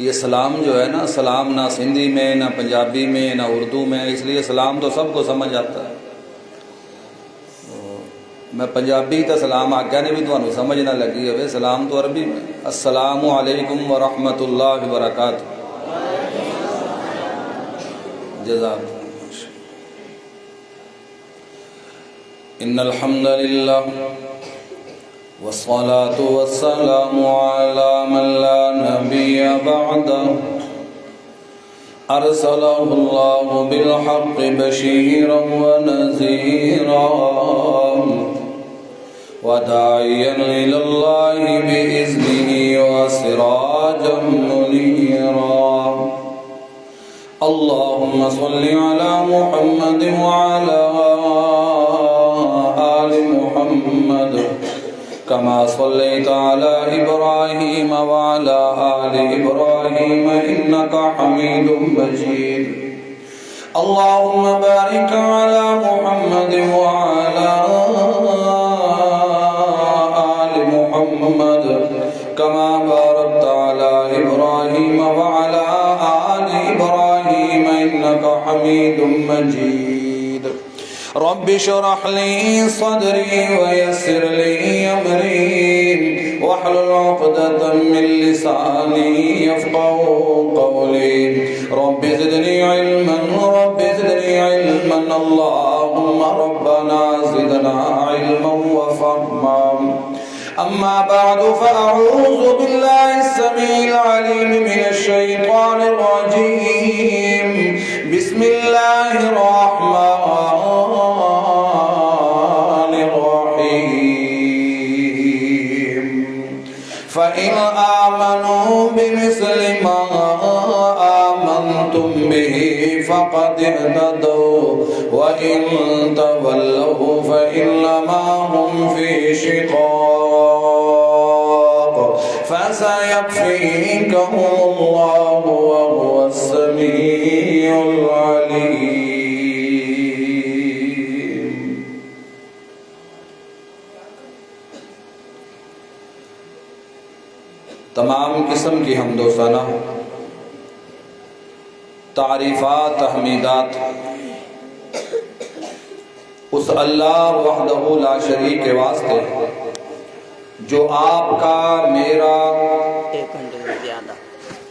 یہ سلام جو ہے نا، سلام نہ سندھی میں نہ پنجابی میں نہ اردو میں، اس لیے سلام تو سب کو سمجھ آتا ہے۔ میں پنجابی تا سلام آگیا نے بھی تو سمجھ نہ لگی ہے، سلام تو عربی میں، السلام علیکم ورحمۃ اللہ وبرکاتہ۔ جزاک ان الحمد للہ والصلاة والسلام على من لا نبي بعده أرسله الله بالحق بشيرا ونذيرا وداعيا إلى الله بإذنه وسراجا منيرا اللهم صل على محمد وعلى آل محمد كما صليت على إبراهيم وعلى آل إبراهيم إنك حميد مجيد اللهم بارك على محمد وعلى آل محمد كما باركت على إبراهيم وعلى آل إبراهيم إنك حميد مجيد رب اشرح لي صدري ويسر لي أمري واحلل عقدة من لساني يفقهوا قولي رب زدني علما رب زدني علما اللهم ربنا زدنا علما وفهما أما بعد فأعوذ بالله السميع العليم من الشيطان الرجيم بسم الله الرحمن الرحيم فإن آمنوا بمثل ما آمنتم به فقد اهتدوا وإن تولوا فإنما هم في شقاق فسيكفيكهم الله وهو السميع العليم۔ تمام قسم کی حمد و ثنا، تعریفات، تحمیدات اس اللہ وحدہ لا شریک کے واسطے جو آپ کا میرا ایک گھنٹے سے زیادہ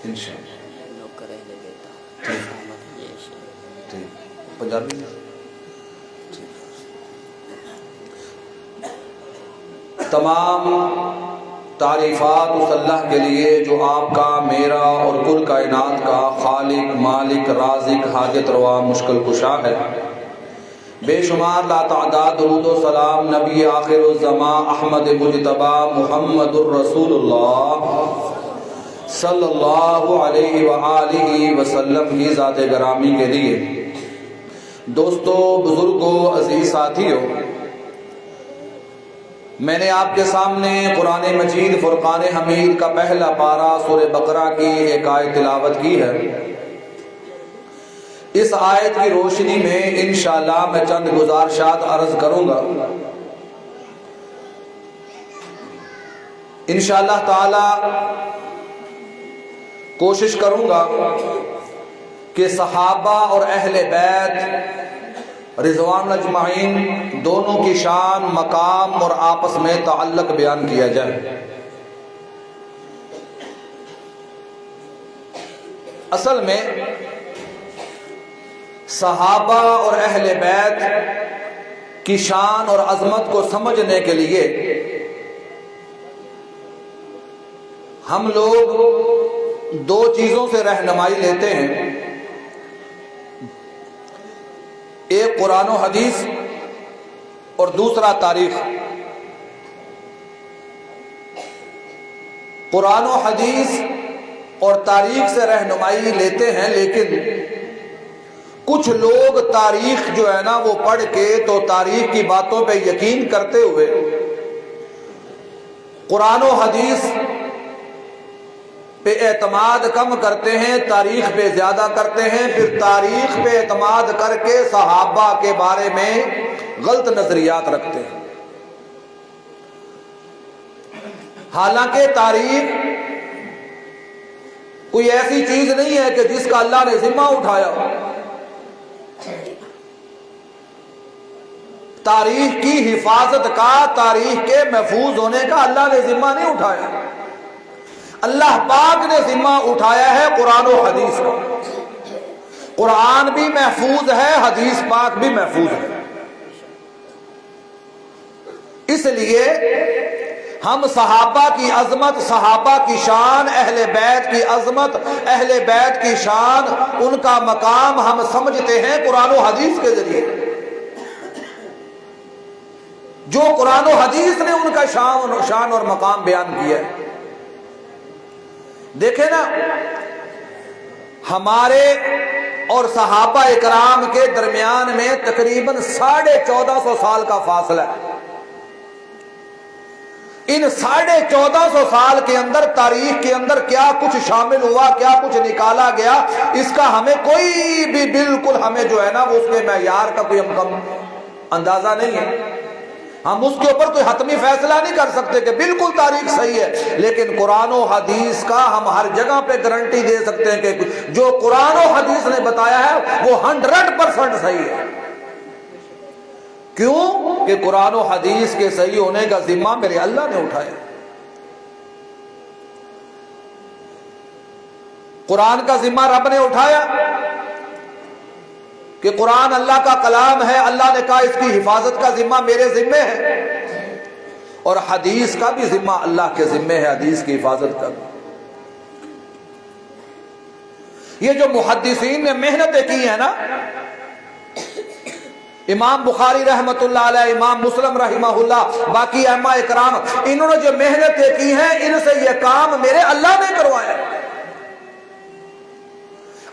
انشاءاللہ لوگ کرے لے دیتا پنجابی تمام تعریفات اس اللہ کے لیے جو آپ کا میرا اور کل کائنات کا خالق، مالک، رازق، حاجت روا، مشکل کشا ہے۔ بے شمار لا تعداد درود و سلام نبی آخر الزمان احمد مجتبی محمد الرسول اللہ صلی اللہ علیہ وآلہ وسلم کی ذات گرامی کے لیے۔ دوستو، بزرگوں، عزیز ساتھیوں، میں نے آپ کے سامنے قرآن مجید فرقان حمید کا پہلا پارہ سورہ بقرہ کی ایک آیت تلاوت کی ہے۔ اس آیت کی روشنی میں انشاءاللہ میں چند گزارشات عرض کروں گا۔ انشاءاللہ تعالی کوشش کروں گا کہ صحابہ اور اہل بیت رضوان اجمعین دونوں کی شان، مقام اور آپس میں تعلق بیان کیا جائے۔ اصل میں صحابہ اور اہل بیت کی شان اور عظمت کو سمجھنے کے لیے ہم لوگ دو چیزوں سے رہنمائی لیتے ہیں، ایک قرآن و حدیث اور دوسرا تاریخ۔ قرآن و حدیث اور تاریخ سے رہنمائی لیتے ہیں، لیکن کچھ لوگ تاریخ جو ہے نا وہ پڑھ کے تو تاریخ کی باتوں پہ یقین کرتے ہوئے قرآن و حدیث پہ اعتماد کم کرتے ہیں، تاریخ پہ زیادہ کرتے ہیں، پھر تاریخ پہ اعتماد کر کے صحابہ کے بارے میں غلط نظریات رکھتے ہیں۔ حالانکہ تاریخ کوئی ایسی چیز نہیں ہے کہ جس کا اللہ نے ذمہ اٹھایا ہو۔ تاریخ کی حفاظت کا، تاریخ کے محفوظ ہونے کا اللہ نے ذمہ نہیں اٹھایا، اللہ پاک نے ذمہ اٹھایا ہے قرآن و حدیث کا۔ قرآن بھی محفوظ ہے، حدیث پاک بھی محفوظ ہے۔ اس لیے ہم صحابہ کی عظمت، صحابہ کی شان، اہل بیت کی عظمت، اہل بیت کی شان، ان کا مقام ہم سمجھتے ہیں قرآن و حدیث کے ذریعے۔ جو قرآن و حدیث نے ان کا شان اور مقام بیان کیا ہے۔ دیکھیں نا، ہمارے اور صحابہ اکرام کے درمیان میں تقریباً 1450 سال کا فاصلہ ہے۔ ان 1450 سال کے اندر تاریخ کے اندر کیا کچھ شامل ہوا، کیا کچھ نکالا گیا، اس کا ہمیں کوئی بھی بالکل ہمیں جو ہے نا وہ اس کے معیار کا کوئی ہم اندازہ نہیں ہے۔ ہم اس کے اوپر کوئی حتمی فیصلہ نہیں کر سکتے کہ بالکل تاریخ صحیح ہے، لیکن قرآن و حدیث کا ہم ہر جگہ پہ گارنٹی دے سکتے ہیں کہ جو قرآن و حدیث نے بتایا ہے وہ 100% صحیح ہے۔ کیوں کہ قرآن و حدیث کے صحیح ہونے کا ذمہ میرے اللہ نے اٹھایا۔ قرآن کا ذمہ رب نے اٹھایا کہ قرآن اللہ کا کلام ہے، اللہ نے کہا اس کی حفاظت کا ذمہ میرے ذمے ہے، اور حدیث کا بھی ذمہ اللہ کے ذمے ہے، حدیث کی حفاظت کا بھی۔ یہ جو محدثین نے محنتیں کی ہیں نا، امام بخاری رحمت اللہ علیہ، امام مسلم رحمہ اللہ، باقی ائمہ اکرام، انہوں نے جو محنتیں کی ہیں، ان سے یہ کام میرے اللہ نے کروایا۔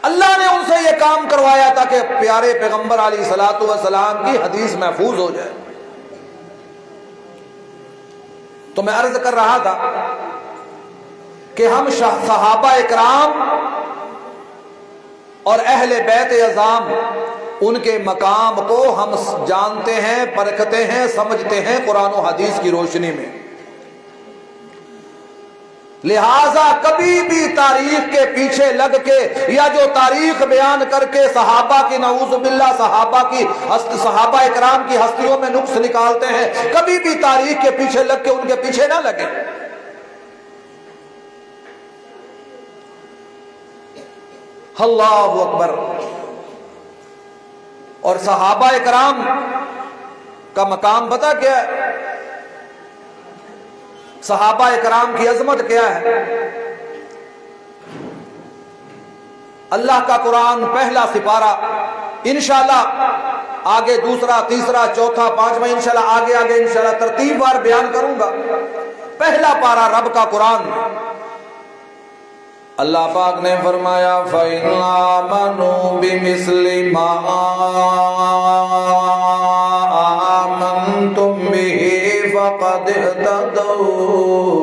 اللہ نے ان سے یہ کام کروایا تاکہ پیارے پیغمبر علیہ الصلوۃ والسلام کی حدیث محفوظ ہو جائے۔ تو میں عرض کر رہا تھا کہ ہم صحابہ اکرام اور اہل بیت اعظام، ان کے مقام کو ہم جانتے ہیں، پرکھتے ہیں، سمجھتے ہیں قرآن و حدیث کی روشنی میں۔ لہذا کبھی بھی تاریخ کے پیچھے لگ کے یا جو تاریخ بیان کر کے صحابہ کی، نعوذ باللہ، صحابہ اکرام کی ہستیوں میں نقص نکالتے ہیں، کبھی بھی تاریخ کے پیچھے لگ کے ان کے پیچھے نہ لگے۔ اللہ اکبر۔ اور صحابہ اکرام کا مقام پتہ کیا ہے؟ صحابہ اکرام کی عظمت کیا ہے؟ اللہ کا قرآن پہلا سپارہ، انشاءاللہ آگے دوسرا، تیسرا، چوتھا، پانچواں انشاءاللہ آگے انشاءاللہ ترتیب وار بیان کروں گا۔ پہلا پارہ رب کا قرآن، اللہ پاک نے فرمایا فَإِنْ آمَنُوا بِمِثْلِ مَا آمَنْتُمْ بِهِ فَقَدْ اهْتَدَوْا۔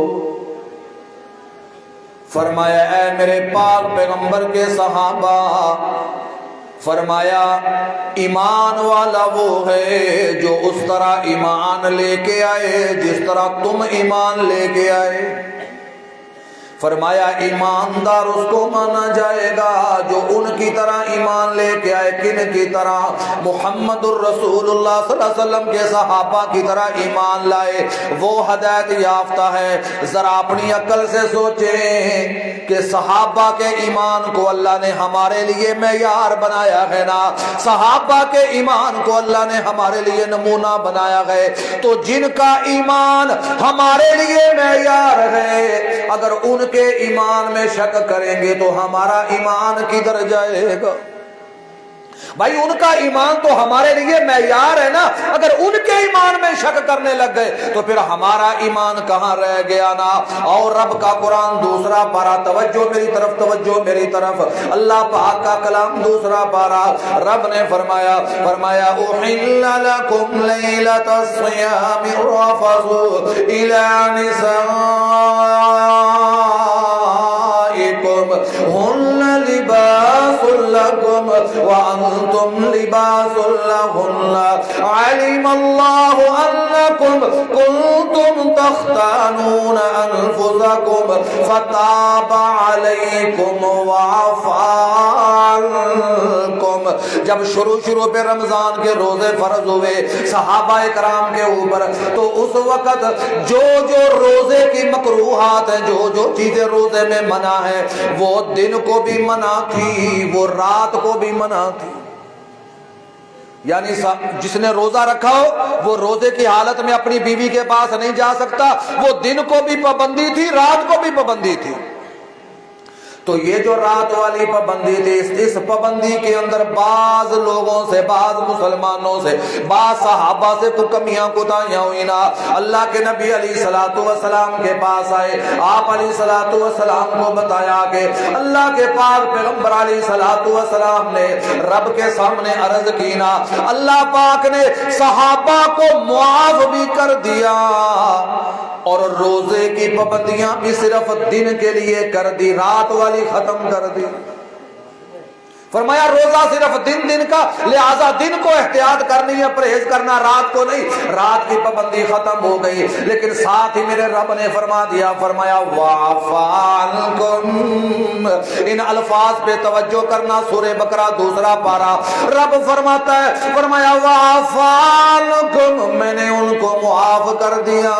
فرمایا اے میرے پاک پیغمبر کے صحابہ، فرمایا ایمان والا وہ ہے جو اس طرح ایمان لے کے آئے جس طرح تم ایمان لے کے آئے۔ فرمایا ایماندار اس کو مانا جائے گا جو ان کی طرح ایمان لے کے آئے۔ کن کی طرح؟ محمد الرسول اللہ صلی اللہ علیہ وسلم کے صحابہ کی طرح ایمان لائے، وہ ہدایت یافتہ ہے۔ ذرا اپنی عقل سے سوچیں کہ صحابہ کے ایمان کو اللہ نے ہمارے لیے معیار بنایا ہے نا، صحابہ کے ایمان کو اللہ نے ہمارے لیے نمونہ بنایا ہے، تو جن کا ایمان ہمارے لیے معیار ہے، اگر ان کے ایمان میں شک کریں گے تو ہمارا ایمان کدھر جائے گا؟ بھائی ان کا ایمان تو ہمارے لیے معیار ہے نا، اگر ان کے ایمان میں شک کرنے لگ گئے تو پھر ہمارا ایمان کہاں رہ گیا نا۔ اور رب کا قرآن دوسرا پارہ، توجہ میری طرف، توجہ میری طرف، اللہ پاک کا کلام دوسرا پارہ، رب نے فرمایا اُحِلَّ لَكُمْ لَيْلَةَ الصِّيَامِ الرَّفَثُ إِلَىٰ نِسَائِكُمْ هُنَّ لِبَاسٌ لَكُمْ وَأَنْتُمْ لِبَاسٌ لَهُنَّ عَلِمَ اللَّهُ أَنَّكُمْ كُنْتُمْ تَخْتَانُونَ لكم فتاب عليكم وعفى عنكم. جب شروع پہ رمضان کے روزے فرض ہوئے صحابہ کرام کے اوپر تو اس وقت جو روزے کی مکروہات ہیں جو چیزیں روزے میں منع ہے وہ دن کو بھی منع تھی وہ رات کو بھی منع تھی. یعنی جس نے روزہ رکھا ہو وہ روزے کی حالت میں اپنی بیوی کے پاس نہیں جا سکتا. وہ دن کو بھی پابندی تھی رات کو بھی پابندی تھی. تو یہ جو رات والی پابندی تھی اس پابندی کے اندر بعض لوگوں سے بعض مسلمانوں سے بعض صحابہ سے تو کمیاں کوتاہیاں ہوئی نا. اللہ کے نبی علیہ الصلوۃ والسلام کے پاس آئے. آپ علیہ الصلوۃ والسلام کو بتایا کہ اللہ کے پاک پیغمبر علیہ الصلوۃ والسلام نے رب کے سامنے عرض کی نا. اللہ پاک نے صحابہ کو معاف بھی کر دیا اور روزے کی پابندیاں بھی صرف دن کے لیے کر دی رات والی ختم کر دی. فرمایا روزہ صرف دن کا لہذا دن کو احتیاط کرنی ہے پرہیز کرنا رات کو نہیں. رات کی پابندی ختم ہو گئی لیکن ساتھ ہی میرے رب نے فرما دیا فرمایا وعفا عنکم. ان الفاظ پہ توجہ کرنا سورہ بقرہ 2 پارہ رب فرماتا ہے فرمایا وعفا عنکم میں نے ان کو معاف کر دیا.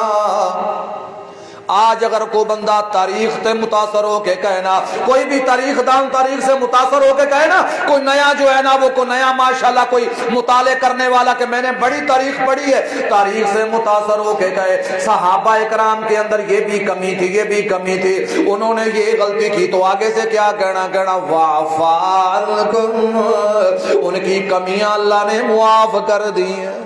آج اگر کوئی بندہ تاریخ سے متاثر ہو کے کہنا کوئی بھی تاریخ دان تاریخ سے متاثر ہو کے کہنا کوئی نیا جو ہے نا وہ کوئی نیا ماشاءاللہ کوئی مطالعے کرنے والا کہ میں نے بڑی تاریخ پڑھی ہے تاریخ سے متاثر ہو کے کہے صحابہ اکرام کے اندر یہ بھی کمی تھی یہ بھی کمی تھی انہوں نے یہ غلطی کی تو آگے سے کیا کہنا وعفا عنکم ان کی کمیاں اللہ نے معاف کر دی ہیں.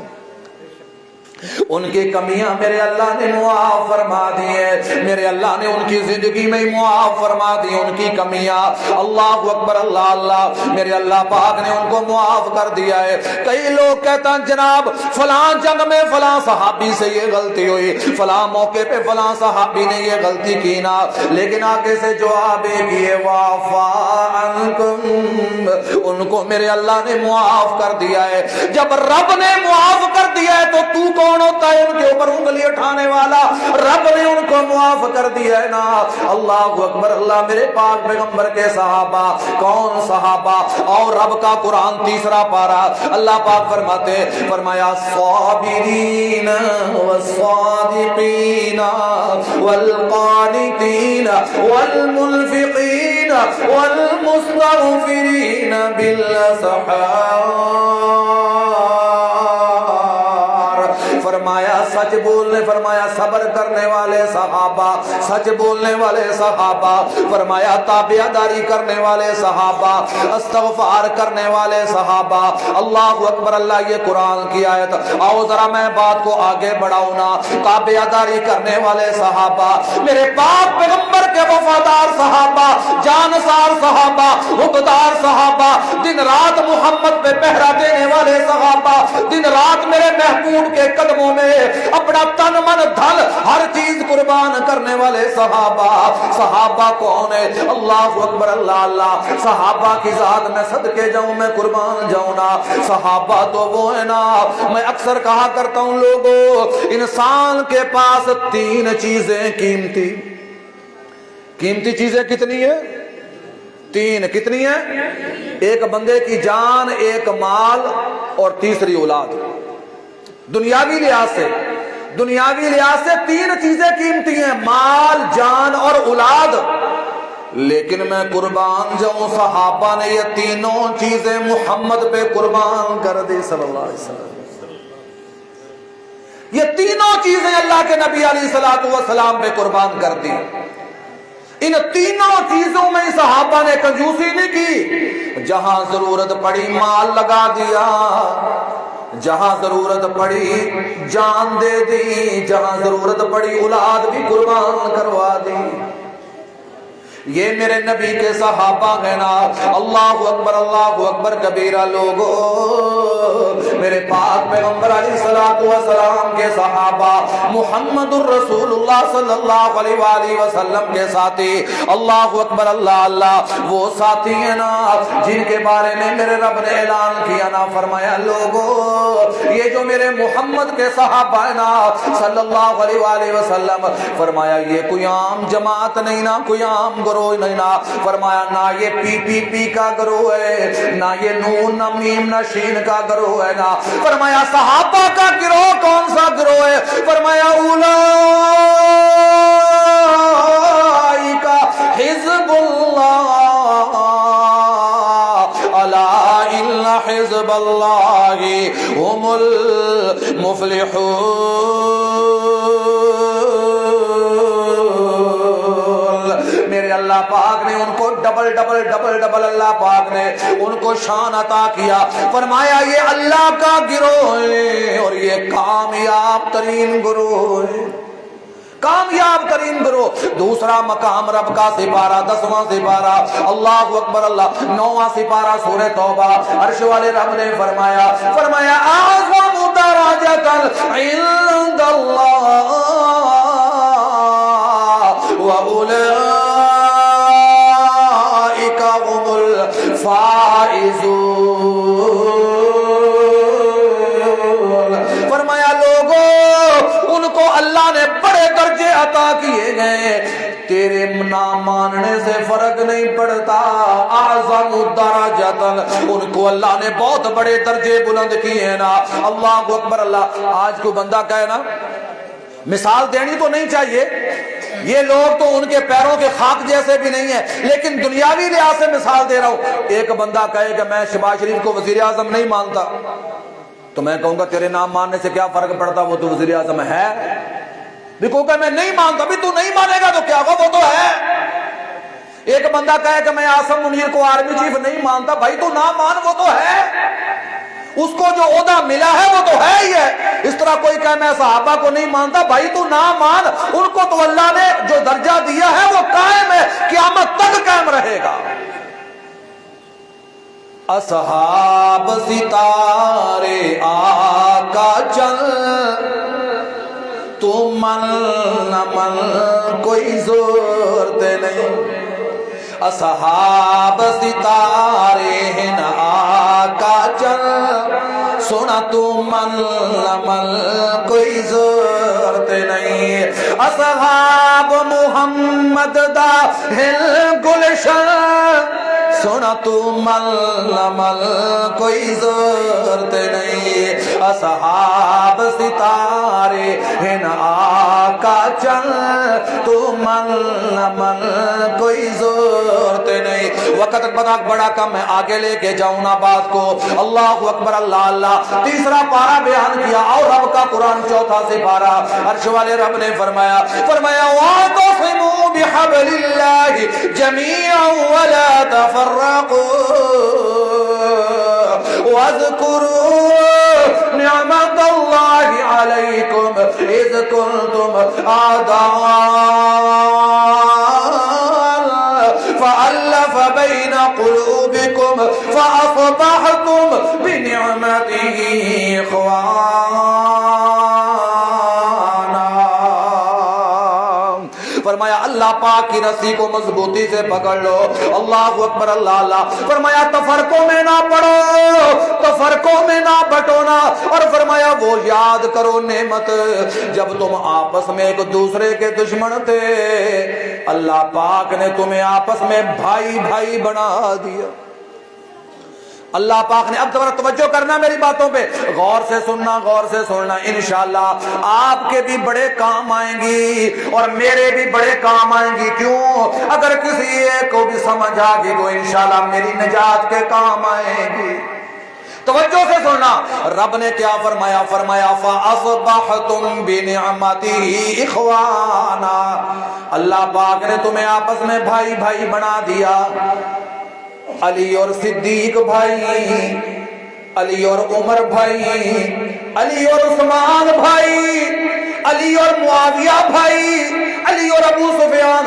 ان کی کمیاں میرے اللہ نے معاف فرما دی ہیں. میرے اللہ نے ان کی زندگی میں معاف فرما دی ان کی کمیاں. اللہ اکبر اللہ اللہ. میرے اللہ پاک نے ان کو معاف کر دیا ہے. کئی لوگ کہتے ہیں جناب فلاں جنگ میں فلاں صحابی سے یہ غلطی ہوئی فلاں موقع پہ فلاں صحابی نے یہ غلطی کی نا لیکن آگے سے جواب کیے وعفا عنکم ان کو میرے اللہ نے معاف کر دیا ہے. جب رب نے معاف کر دیا ہے تو تو کون ہوتا ہے ان کے اوپر انگلی اٹھانے والا. رب نے ان کو معاف کر دیا ہے نا. اللہ اکبر اللہ. میرے پاک پیغمبر کے صحابہ کون صحابہ اور رب کا قرآن 3 پارہ اللہ پاک فرماتے فرمایا الصابرین والصادقین والقانتین والمنفقین والمستغفرین بالاسحار. فرمایا سچ بولنے فرمایا صبر کرنے والے صحابہ سچ بولنے والے صحابہ فرمایا تابعداری کرنے والے صحابہ استغفار کرنے والے صحابہ. اللہ اکبر اللہ. یہ قرآن کی آیت. آؤ ذرا میں بات کو آگے بڑھاؤں نا. تابعداری کرنے والے صحابہ میرے پاک پیغمبر کے وفادار صحابہ جانسار صحابہ حقدار صحابہ دن رات محمد پہ پہرا دینے والے صحابہ دن رات میرے محبوب کے قدموں میں اپنا تن من دھن ہر چیز قربان کرنے والے صحابہ. صحابہ کون ہے؟ اللہ اکبر اللہ اللہ. صحابہ کی ذات میں صدقے جاؤں میں قربان جاؤں نا. صحابہ تو وہ ہے نا میں اکثر کہا کرتا ہوں لوگوں انسان کے پاس 3 چیزیں قیمتی چیزیں کتنی ہیں 3 کتنی ہیں؟ ایک بندے کی جان ایک مال اور تیسری اولاد. دنیاوی لحاظ سے 3 چیزیں قیمتی ہیں مال جان اور اولاد. لیکن میں قربان جاؤں صحابہ نے یہ 3 چیزیں محمد پہ قربان کر دی صلی اللہ علیہ وسلم. یہ 3 چیزیں اللہ کے نبی علیہ الصلوۃ والسلام پہ قربان کر دی. ان 3 چیزوں میں صحابہ نے کنجوسی نہیں کی. جہاں ضرورت پڑی مال لگا دیا جہاں ضرورت پڑی جان دے دی جہاں ضرورت پڑی اولاد بھی قربان کروا دی. یہ میرے نبی کے صحابہ ہیں نا. اللہ اکبر کبیرہ. لوگوں میرے پاک پیغمبر علیہ الصلوۃ والسلام کے صحابہ محمد الرسول اللہ صلی اللہ علیہ وآلہ وسلم کے ساتھی. اللہ اکبر اللہ. وہ ساتھی ہیں نا جن کے بارے میں میرے رب نے اعلان کیا نا, فرمایا لوگوں یہ جو میرے محمد کے صحابہ ہیں نا صلی اللہ علیہ وآلہ وسلم, فرمایا یہ کوئی عام جماعت نہیں نا, کوئی عام گروہ نہیں نا. فرمایا نہ یہ پی کا گروہ ہے, نہ یہ نون نہ میم نہ شین کا گروہ ہے نا. فرمایا صحابہ کا گروہ کون سا گروہ ہے؟ فرمایا اولئک حزب اللہ الا ان حزب اللہ هم المفلحون. میرے اللہ پاک نے ان کو ڈبل اللہ پاک نے ان کو شان عطا کیا. فرمایا یہ اللہ کا گروہ ہے اور یہ کامیاب ترین گروہ ہے, کامیاب ترین گروہ. دوسرا مقام رب کا سپارہ 10واں سپارہ. اللہ اکبر اللہ. 9واں سپارہ سورہ توبہ. عرش والے رب نے فرمایا اعظم درجۃ عند اللہ وَأُولَئِكَ هُمُ الْفَائِزُونَ. فرمایا لوگوں ان کو اللہ نے بڑے درجے عطا کیے گئے, تیرے نام ماننے سے فرق نہیں پڑتا. اعظم درجۃ, ان کو اللہ نے بہت بڑے درجے بلند کیے ہیں نا. اللہ اکبر اللہ. آج کو بندہ کہے نا, مثال دینی تو نہیں چاہیے, یہ لوگ تو ان کے پیروں کے خاک جیسے بھی نہیں ہیں, لیکن دنیاوی لحاظ سے مثال دے رہا ہوں. ایک بندہ کہے کہ میں شہباز شریف کو وزیر اعظم نہیں مانتا, تو میں کہوں گا تیرے نام ماننے سے کیا فرق پڑتا, وہ تو وزیر اعظم ہے. بھی کہوں گا میں نہیں مانتا, بھی تو نہیں مانے گا تو کیا ہوا, وہ تو ہے. ایک بندہ کہے کہ میں آصم منیر کو آرمی چیف نہیں مانتا, بھائی تو نہ مان, وہ تو ہے. اس کو جو عہدہ ملا ہے وہ تو ہے ہی ہے. اس طرح کوئی کہے میں صحابہ کو نہیں مانتا, بھائی تو نہ مان, ان کو تو اللہ نے جو درجہ دیا ہے وہ قائم ہے, قیامت تک قائم رہے گا. اصحاب ستارے آقا چل, تو من نہ من کوئی ضرورت نہیں. اصحاب ستارے ہیں نا آقا چل, سونا تو من نہ من کوئی ضرورت نہیں. اصحاب محمد دا ہل گلشن, سونا تو مل نہ مل کوئی ضرورت نہیں. اصحاب ستارے ہیں نا آقا چل, تو مل نہ مل کوئی ضرورت نہیں. وقت بڑا کم ہے, آگے لے کے جاؤں نا بات کو. اللہ اکبر اللہ. تیسرا پارہ بیان کیا اور رب کا قرآن 4تھا سپارہ. عرش والے رب نے فرمایا وَاعْتَصِمُوا بِحَبْلِ اللَّهِ جَمِيعًا وَلَا تَفَرَّقُوا وَاذْكُرُوا نِعْمَةَ اللَّهِ عَلَيْكُمْ إِذْ كُنْتُمْ أَعْدَاءً فَأَلَّفَ بَيْنَ قُلُوبِكُمْ فَأَصْبَحْتُمْ بِنِعْمَتِهِ إِخْوَانًا. فرمایا اللہ پاک کی رسی کو مضبوطی سے پکڑ لو. اللہ اکبر اللہ. فرمایا تفرقوں میں نہ پڑو, تفرقوں میں نہ بٹونا. اور فرمایا وہ یاد کرو نعمت جب تم آپس میں ایک دوسرے کے دشمن تھے, اللہ پاک نے تمہیں آپس میں بھائی بنا دیا. اللہ پاک نے, اب توجہ کرنا میری باتوں پہ, غور سے سننا. انشاءاللہ آپ کے بھی بڑے کام آئیں گی اور میرے بھی بڑے کام آئیں گی. کیوں؟ اگر کسی ایک کو بھی سمجھ آ گئی تو انشاءاللہ میری نجات کے کام آئیں گی. توجہ سے سننا. رب نے کیا فرمایا؟ فَأَصْبَحْتُمْ بِنِعْمَتِهِ إِخْوَانًا. اللہ پاک نے تمہیں آپس میں بھائی بنا دیا. علی اور صدیق بھائی, علی اور عمر بھائی, علی اور عثمان بھائی, علی اور معاویہ بھائی, علی اور ابو سفیان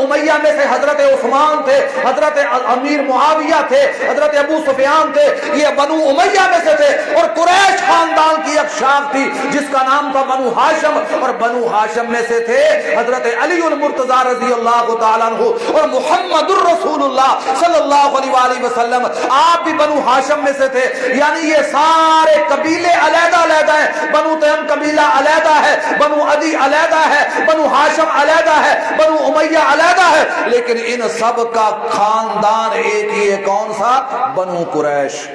امیہ میں سے حضرت عثمان تھے، حضرت امیر معاویہ تھے، حضرت ابو سفیان تھے، یہ بنو امیہ میں سے تھے۔ اور قریش خاندان کی ایک شاخ تھی جس کا نام تھا بنو ہاشم، اور بنو ہاشم میں سے تھے حضرت علی المرتضی رضی اللہ تعالیٰ عنہ اور محمد الرسول اللہ صلی اللہ علیہ وآلہ وسلم، آپ بھی بنو ہاشم میں سے تھے۔ یعنی یہ سارے قبیلے علیحدہ علیحدہ ہیں، بنو تیم قبیلہ علیحدہ ہے، بنو عدی علیحدہ ہے، بنو ہاشم علیحدہ ہے، بنو امیہ علیحدہ ہے، لیکن ان سب کا خاندان ایک ہی ہے، کون سا؟ بنو قریش۔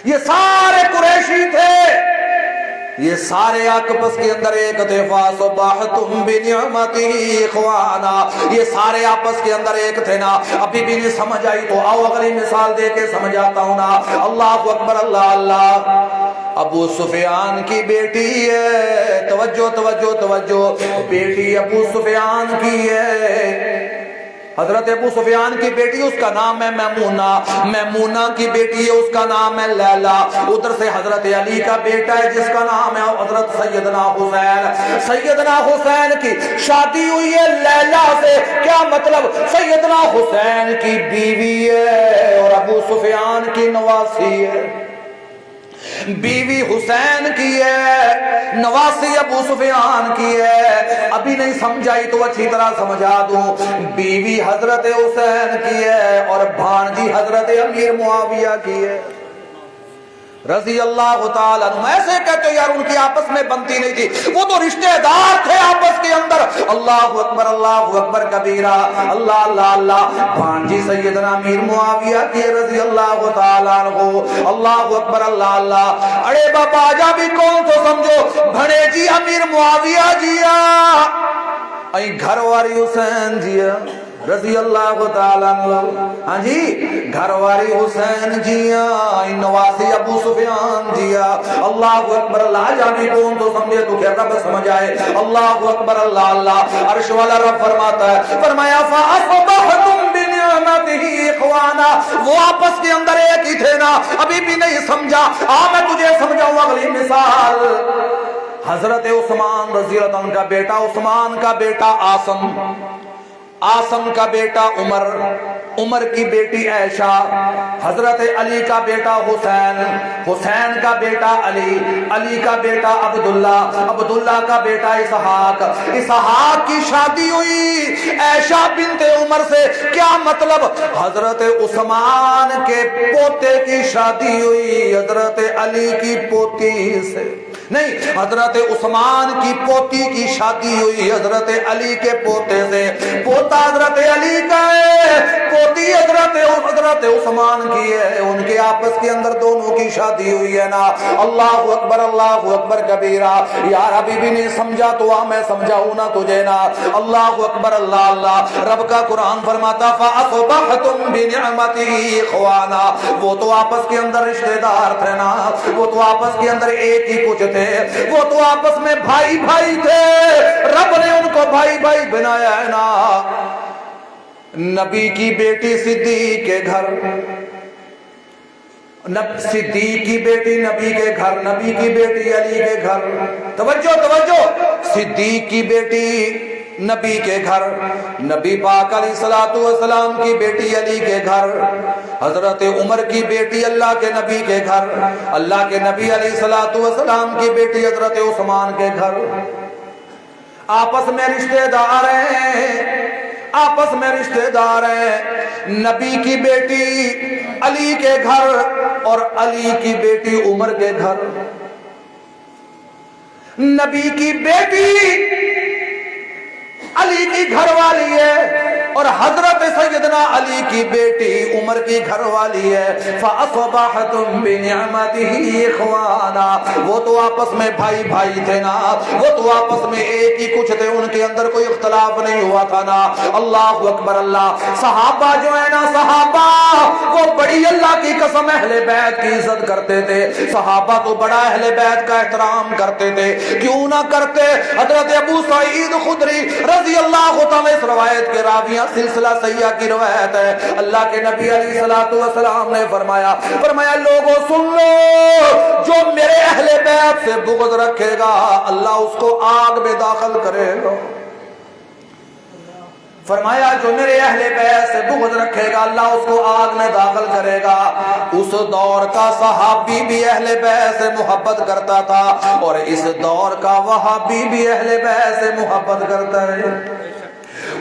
یہ سارے قریشی تھے، یہ سارے آپس کے اندر ایک تھے۔ فَأَصْبَحْتُمْ بِنِعْمَتِهِ إِخْوَانًا، یہ سارے آپس کے اندر ایک تھے نا۔ ابھی بھی نہیں سمجھ آئی تو آؤ اگلی مثال دے کے سمجھاتا ہوں نا۔ اللہ اکبر، اللہ اللہ۔ ابو سفیان کی بیٹی ہے، توجہ توجہ توجہ، بیٹی ابو سفیان کی ہے، حضرت ابو سفیان کی بیٹی، اس کا نام ہے میمونہ، میمونہ کی بیٹی ہے، اس کا نام ہے لیلا۔ ادھر سے حضرت علی کا بیٹا ہے جس کا نام ہے حضرت سیدنا حسین۔ سیدنا حسین کی شادی ہوئی ہے لیلا سے، کیا مطلب؟ سیدنا حسین کی بیوی ہے اور ابو سفیان کی نواسی ہے۔ بیوی حسین کی ہے، نواسی ابو سفیان کی ہے۔ ابھی نہیں سمجھائی تو اچھی طرح سمجھا دوں، بیوی حضرت حسین کی ہے اور بھانجی حضرت امیر معاویہ کی ہے رضی اللہ تعالیٰ عنہ۔ ایسے کہتے ہو یار ان کی آپس میں بنتی نہیں تھی، وہ تو رشتہ دار تھے آپس کے اندر۔ اللہ اکبر، اللہ اکبر کبیرہ، اللہ اللہ اللہ۔ بھانجی سیدنا امیر معاویہ کی رضی اللہ تعالیٰ عنہ، اللہ اکبر، اللہ اللہ۔ اڑے بابا جا بھی کون تو سمجھو، بھڑے جی امیر معاویہ جیا، گھر والی حسین جیا رضی اللہ تعالیٰ عنہ، ہاں جی، گھر والی حسین جیا، نواسی ابو سفیان جیا۔ اللہ اکبر، اللہ جانے کون تو سمجھے تو کیا رب سمجھ آئے۔ اللہ اکبر، اللہ اللہ۔ عرش والا رب فرماتا ہے، فرمایا فَأَصْبَحْتُمْ بِنِعْمَتِهِ إِخْوَانًا، وہ آپس کے اندر ایک ہی تھے نا۔ ابھی بھی نہیں سمجھا، میں تجھے سمجھاؤں اگلی مثال۔ حضرت عثمان رضی اللہ عنہ کا بیٹا، عثمان کا بیٹا آسم، آسم کا بیٹا عمر، عمر کی بیٹی عائشہ، حضرت علی کا بیٹا حسین، حسین کا بیٹا علی، علی کا بیٹا عبداللہ، عبداللہ کا بیٹا اسحاق، اسحاق کی شادی ہوئی عائشہ بنت عمر سے، کیا مطلب؟ حضرت عثمان کے پوتے کی شادی ہوئی حضرت علی کی پوتی سے، نہیں، حضرت عثمان کی پوتی کی شادی ہوئی حضرت علی کے پوتے سے۔ پوتا حضرت علی کا ہے، پوتی حضرت عثمان کی ہے، ان کے آپس کے اندر دونوں کی شادی ہوئی ہے نا۔ اللہ اکبر، اللہ اکبر کبیرہ۔ یار ابھی بھی نہیں سمجھا تو میں سمجھاؤں نا تجھے نا۔ اللہ اکبر، اللہ اللہ۔ رب کا قرآن فرماتا فَأَصْبَحْتُمْ بِنِعْمَتِهِ إِخْوَانًا، وہ تو آپس کے اندر رشتہ دار تھے نا، وہ تو آپس کے اندر ایک ہی کچھ تھے، وہ تو آپس میں بھائی بھائی تھے، رب نے ان کو بھائی بھائی بنایا ہے نا۔ نبی کی بیٹی صدیق کے گھر، صدیق کی بیٹی نبی کے گھر، نبی کی بیٹی علی کے گھر، توجہ توجہ، صدیق کی بیٹی نبی کے گھر، نبی پاک علیہ الصلوۃ والسلام کی بیٹی علی کے گھر، حضرت عمر کی بیٹی اللہ کے نبی کے گھر، اللہ کے نبی علیہ الصلوۃ والسلام کی بیٹی حضرت عثمان کے گھر۔ آپس میں رشتہ دار ہیں، آپس میں رشتہ دار ہیں۔ نبی کی بیٹی علی کے گھر اور علی کی بیٹی عمر کے گھر، نبی کی بیٹی علی کی گھر والی ہے اور حضرت سیدنا علی کی بیٹی عمر کی گھر والی ہے۔ فَأَصْبَحْتُمْ بِنِعْمَتِهِ إِخْوَانًا، وہ تو آپس میں بھائی بھائی تھے نا، وہ تو آپس میں ایک ہی کچھ تھے، ان کے اندر کوئی اختلاف نہیں ہوا تھا نا۔ اللہ اکبر، اللہ۔ صحابہ جو ہے نا، صحابہ وہ بڑی اللہ کی قسم اہل بیت کی عزت کرتے تھے، صحابہ تو بڑا اہل بیت کا احترام کرتے تھے، کیوں نہ کرتے؟ حضرت ابو سعید خدری رضی اللہ تعالی اس روایت کے راویاں سلسلہ سیاح کی روایت ہے، اللہ کے نبی علیہ الصلوۃ والسلام نے فرمایا لوگوں سن لو، جو میرے اہل بیت سے بغض رکھے گا اللہ اس کو آگ میں داخل کرے گا۔ فرمایا جو میرے اہل بیت سے بغض رکھے گا اللہ اس کو آگ میں داخل کرے گا۔ اس دور کا صحابی بھی اہل بیت سے محبت کرتا تھا اور اس دور کا وہابی بھی اہل بیت سے محبت کرتا ہے۔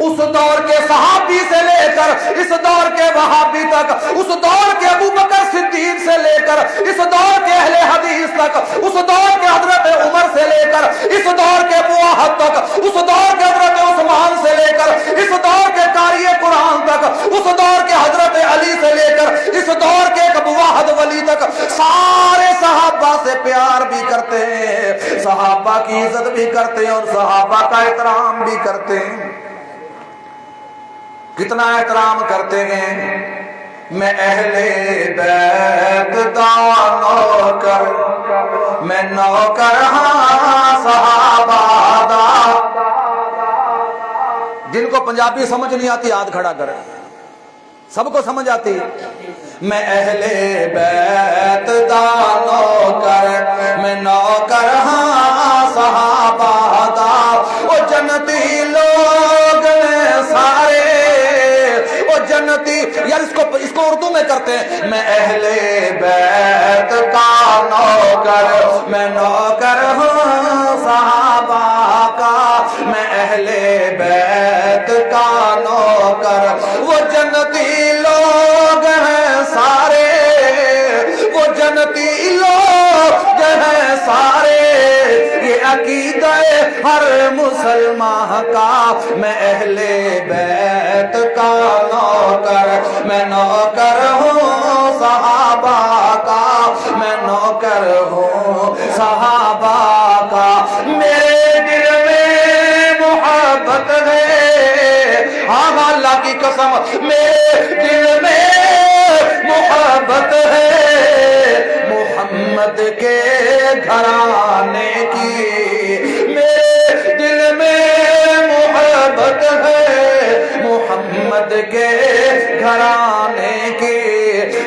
اس دور کے صحابی سے لے کر اس دور کے وہابی تک، اس دور کے ابوبکر صدیق سے لے کر اس دور کے اہل حدیث تک، اس دور کے حضرت عمر سے لے کر اس دور کے موحد تک، اس دور کے حضرت عثمان سے لے کر اس دور کے قاری قرآن تک، اس دور کے حضرت علی سے لے کر اس دور کے ایک موحد ولی تک، سارے صحابہ سے پیار بھی کرتے ہیں، صحابہ کی عزت بھی کرتے ہیں اور صحابہ کا احترام بھی کرتے ہیں۔ کتنا احترام کرتے ہیں؟ میں اہل بیت دا نوکر، میں نوکر ہاں صحابہ دا۔ جن کو پنجابی سمجھ نہیں آتی ہاتھ کھڑا کرے، سب کو سمجھ آتی۔ میں اہل بیت دا نوکر، میں نوکر ہاں صحابہ دا۔ وہ جنتی لوگ سارے، وہ جنتی، یار اس کو اردو میں کرتے ہیں۔ میں اہل بیت کا نوکر، میں نوکر ہوں صحابہ کا، میں اہل بیت کا نوکر۔ وہ جنتی لوگ ہیں سارے، وہ جنتی لوگ ہیں سارے، یہ عقیدہ ہر مسلمان کا۔ میں اہل بیت کا نوکر، میں نوکر ہوں صحابہ کا، میں نوکر ہوں صحابہ کا۔ میرے دل میں محبت ہے، ہاں اللہ کی قسم میرے دل میں محبت ہے محمد کے گھرانے کی، میرے دل میں محبت ہے محمد کے گھرانے کی۔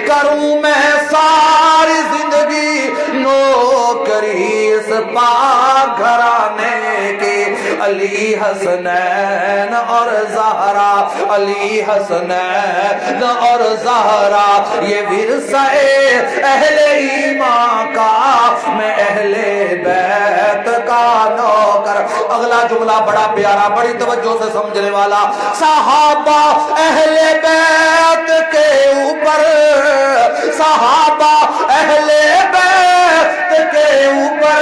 کروں میں ساری زندگی نوکری اس پاک گھرانے کی۔ علی حسنین اور زہرا، علی حسنین اور زہرا، یہ ورثہ اہل ایمان کا۔ میں اہل بیت کا نوکر۔ اگلا جملہ بڑا پیارا، بڑی توجہ سے سمجھنے والا۔ صحابہ اہل بیت کے اوپر، صحابہ اہل بیت کے اوپر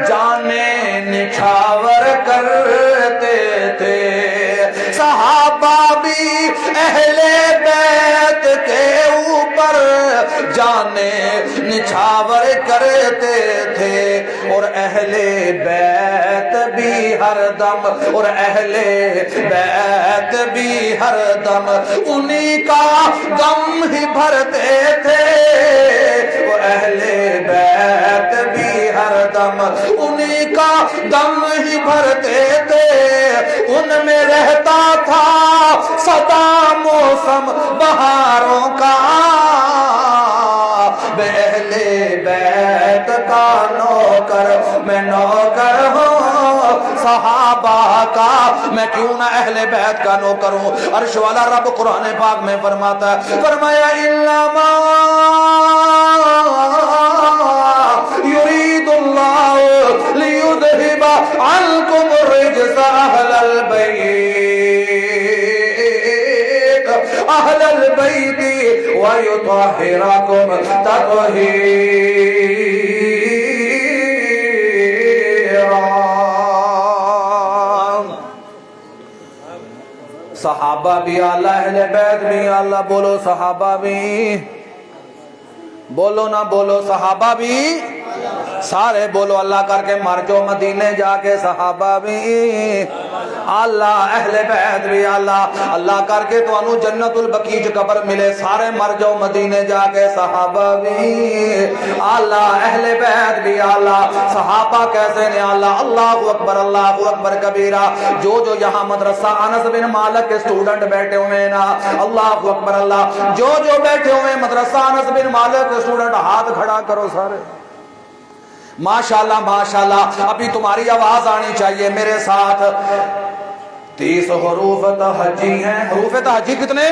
جانے نچھاور کرتے تھے۔ صحابہ بھی اہل بیت کے اوپر جانے نچھاور کرتے تھے، اور اہل بیت بھی ہر دم، اور اہل بیت بھی ہر دم انہی کا غم ہی بھرتے تھے، اور اہل بیت بھی ہر دم انہی کا غم ہی بھرتے تھے۔ ان میں رہتا تھا سدا موسم بہاروں کا۔ میں اہل بیت کا نوکر، میں نوکر ہوں صحابہ کا۔ میں کیوں نہ اہل بیت کا نوکر ہوں؟ عرش والا رب قرآن پاک میں فرماتا ہے، فرمایا انما یرید اللہ لیذہب عنکم الرجس اہل البیت، اہل البیت ویطہرکم تطہیرا۔ صحابہ بھی اعلیٰ، اہل بیت بھی اعلیٰ۔ بولو صحابہ بھی، بولو نہ بولو صحابہ بھی، سارے بولو اللہ کر کے مر جو مدینے جا کے صحابہ بھی اللہ، اہل بیت بھی اللہ، اللہ کر کے تو انو جنت البقیع قبر ملے، سارے مر جاؤ مدینے جا کے صحابہ بھی اللہ، اہل بیت بھی اللہ۔ صحابہ کیسے نے اللہ؟ اللہ اکبر کبیرہ۔ جو یہاں مدرسہ انس بن مالک کے اسٹوڈنٹ بیٹھے ہوئے ہیں نا، اللہ اکبر اللہ، جو بیٹھے ہوئے مدرسہ انس بن مالک کے اسٹوڈنٹ ہاتھ کھڑا کرو سارے، ماشاءاللہ ماشاءاللہ۔ ابھی تمہاری آواز آنی چاہیے میرے ساتھ۔ 30 حروف تہجی ہیں. حروف تہجی کتنے؟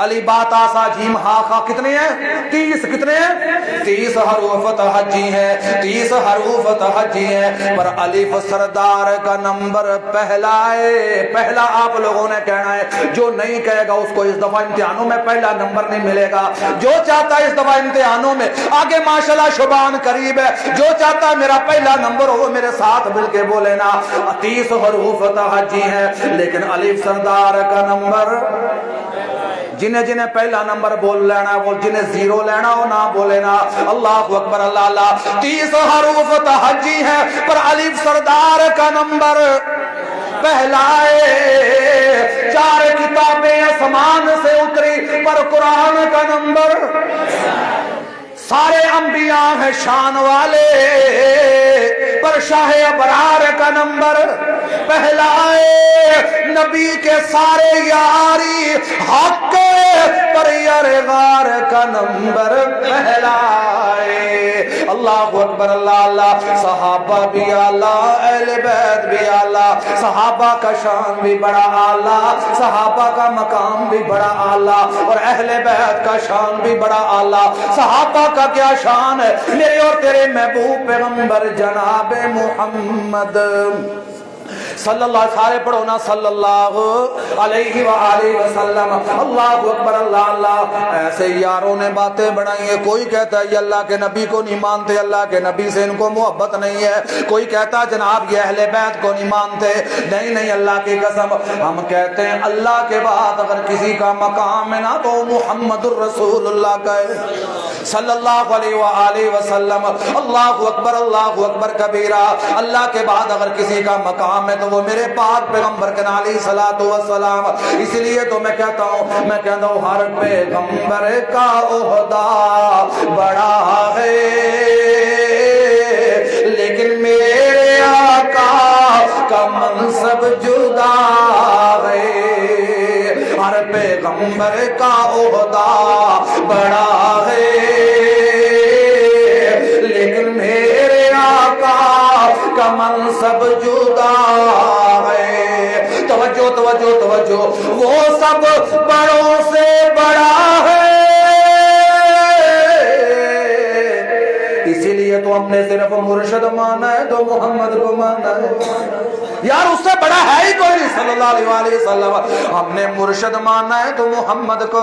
علی با تا سا جیم ہا خا کتنے ہیں؟ 30. کتنے ہیں؟ 30 حروف تہجی ہیں. 30 حروف تہجی ہیں. پر الف سردار کا نمبر پہلا ہے. پہلا آپ لوگوں نے کہنا ہے. جو نہیں کہے گا اس کو اس دفعہ امتحانوں میں پہلا نمبر نہیں ملے گا. جو چاہتا ہے اس دفعہ امتحانوں میں آگے ماشاءاللہ شبان قریب ہے, جو چاہتا ہے میرا پہلا نمبر ہو میرے ساتھ مل کے بولے نا. 30 حروف تہجی ہیں لیکن الف سردار کا نمبر, جنہیں پہلا نمبر بول لینا وہ, جنہیں زیرو لینا ہو نہ بولے نا. اللہ اکبر اللہ اللہ. 30 حروف تہجی ہے پر الف سردار کا نمبر پہلا ہے. 4 کتابیں آسمان سے اتری پر قرآن کا نمبر, سارے انبیاء ہیں شان والے پر شاہ ابرار کا نمبر پہلا ہے. نبی کے سارے یاری حق پر یار غار کا نمبر پہلا ہے. اللہ اکبر اللہ اللہ. صحابہ بھی اعلیٰ, اہل بیت بھی اعلیٰ. صحابہ کا شان بھی بڑا اعلیٰ, صحابہ کا مقام بھی بڑا اعلیٰ, اور اہل بیت کا شان بھی بڑا اعلیٰ. صحابہ کا کیا شان ہے میرے اور تیرے محبوب پیغمبر جناب محمد صلی اللہ, سارے پڑھو نا صلی اللہ علیہ وآلہ وسلم. اللہ اکبر اللہ اللہ. ایسے یاروں نے باتیں بڑھائی ہیں. کوئی کہتا ہے یہ اللہ کے نبی کو نہیں مانتے, اللہ کے نبی سے ان کو محبت نہیں ہے. کوئی کہتا ہے جناب یہ اہل بیت کو نہیں مانتے. نہیں نہیں, اللہ کی قسم ہم کہتے ہیں اللہ کے بعد اگر کسی کا مقام ہے نا تو محمد الرسول اللہ کا ہے صلی اللہ علیہ وآلہ وسلم. اللہ اکبر کبیرہ. اللہ کے بعد اگر کسی کا مقام ہے تو وہ میرے پاک پیغمبر کے علیہ الصلوۃ والسلام. اس لیے تو میں کہتا ہوں ہر پیغمبر کا عہدہ بڑا ہے لیکن میرے آقا کا منصب جدا ہے. ہر پیغمبر کا عہدہ بڑا ہے لیکن میرے آقا کا منصب جدا ہے. توجہ توجہ توجہ. وہ سب بڑوں سے بڑا ہے, اسی لیے تو ہم نے صرف مرشد مانا ہے تو محمد کو مانا ہے. یار اس سے بڑا ہے ہی کوئی نہیں صلی اللہ علیہ وآلہ وسلم. ہم نے مرشد مانا ہے تو محمد کو,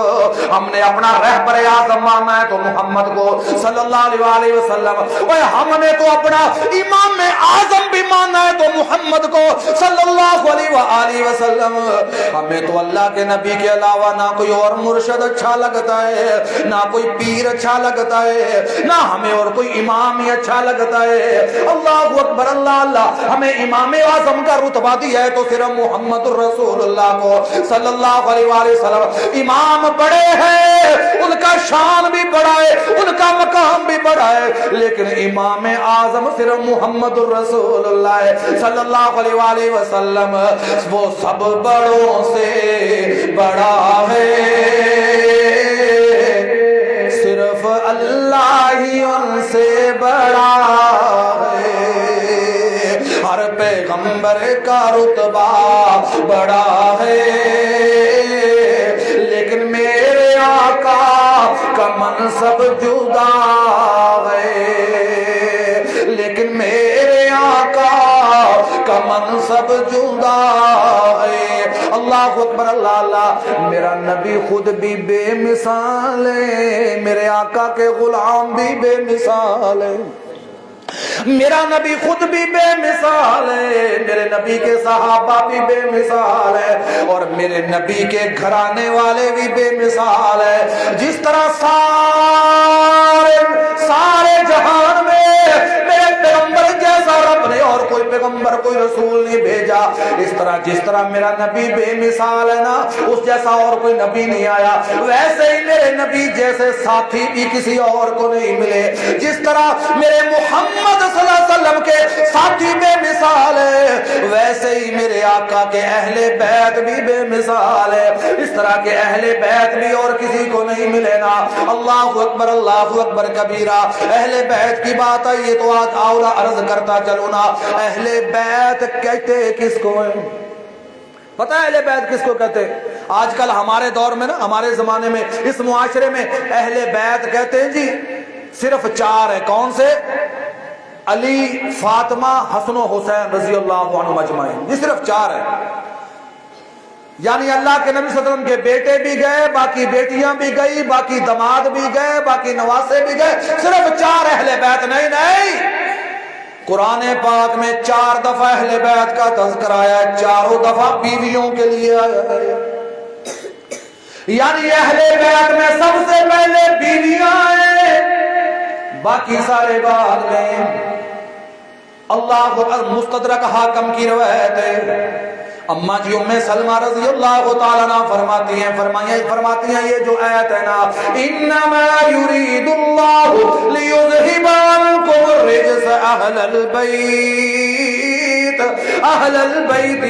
ہم نے اپنا رہبر اعظم مانا ہے تو محمد کو صلی اللہ علیہ وآلہ وسلم. اور ہم نے تو اپنا امام اعظم بھی مانا ہے تو محمد کو صلی اللہ علیہ وآلہ وسلم. ہمیں تو اللہ کے نبی کے علاوہ نہ کوئی اور مرشد اچھا لگتا ہے, نہ کوئی پیر اچھا لگتا ہے, نہ ہمیں اور کوئی امام ہی اچھا لگتا ہے. اللہ اکبر اللہ اللہ. ہمیں امام اعظم کا رتبہ دیا ہے تو صرف محمد الرسول اللہ کو صلی اللہ علیہ وآلہ وسلم. امام بڑے ہیں, ان کا شان بھی بڑا ہے, ان کا مقام بھی بڑا ہے, لیکن امام اعظم صرف محمد الرسول اللہ ہے صلی اللہ علیہ وآلہ وسلم. وہ سب بڑوں سے بڑا ہے, صرف اللہ ہی ان سے بڑا ہے. ہر پیغمبر کا رتبہ بڑا ہے لیکن میرے آقا کا منصب جدا ہے, لیکن میرے آقا کا منصب جدا ہے. اللہ اکبر اللہ اللہ. میرا نبی خود بھی بے مثال ہے, میرے آقا کے غلام بھی بے مثال ہے. میرا نبی خود بھی بے مثال ہے, میرے نبی کے صحابہ بھی بے مثال ہے, اور میرے نبی کے گھرانے والے بھی بے مثال ہے. جس طرح سارے جہان میں میرے پیغمبر جیسا رب نے اور کوئی پیغمبر کوئی رسول نہیں بھیجا, اس طرح جس طرح میرا نبی بے مثال ہے نا, اس جیسا اور کوئی نبی نہیں آیا, ویسے ہی میرے نبی جیسے ساتھی بھی کسی اور کو نہیں ملے. جس طرح میرے محمد صلی اللہ علیہ وسلم کے ساتھی بے مثال ہے, ویسے ہی میرے آقا کے اہل بیت بھی بے مثال ہے. اس طرح کے اہل بیت بھی اور کسی کو نہیں ملے نا. اللہ اکبر کبیرہ. اہل بیت کی بات ہے یہ تو آج اولا عرض کرتا چلو نا. اہل بیت کہتے کس کو ہے؟ پتہ ہے اہل بیت کس کو کہتے ہیں؟ آج کل ہمارے دور میں نا، ہمارے زمانے میں، اس معاشرے میں اہل بیت کہتے ہیں جی صرف 4 ہیں۔ کون سے؟ علی، فاطمہ، حسن و حسین رضی اللہ عنہم اجمعین، یہ صرف 4 ہیں۔ یعنی اللہ کے نبی صلی اللہ علیہ وسلم کے بیٹے بھی گئے، باقی بیٹیاں بھی گئی، باقی دماد بھی گئے، باقی نواسے بھی گئے، صرف 4 اہل بیت۔ نہیں، قرآن پاک میں 4 دفعہ اہل بیت کا تذکرہ آیا ہے، 4 دفعہ بیویوں کے لیے آیا ہے۔ یعنی اہل بیت میں سب سے پہلے بیویاں ہیں، باقی سارے بعد میں۔ اللہ مستدرک حاکم کی روایت ہے، اماں جی ام سلمہ رضی اللہ تعالیٰ عنہ فرماتی ہیں یہ جو آیت ہے نا، انما یرید اللہ لیذہب عنکم الرجس اہل البیت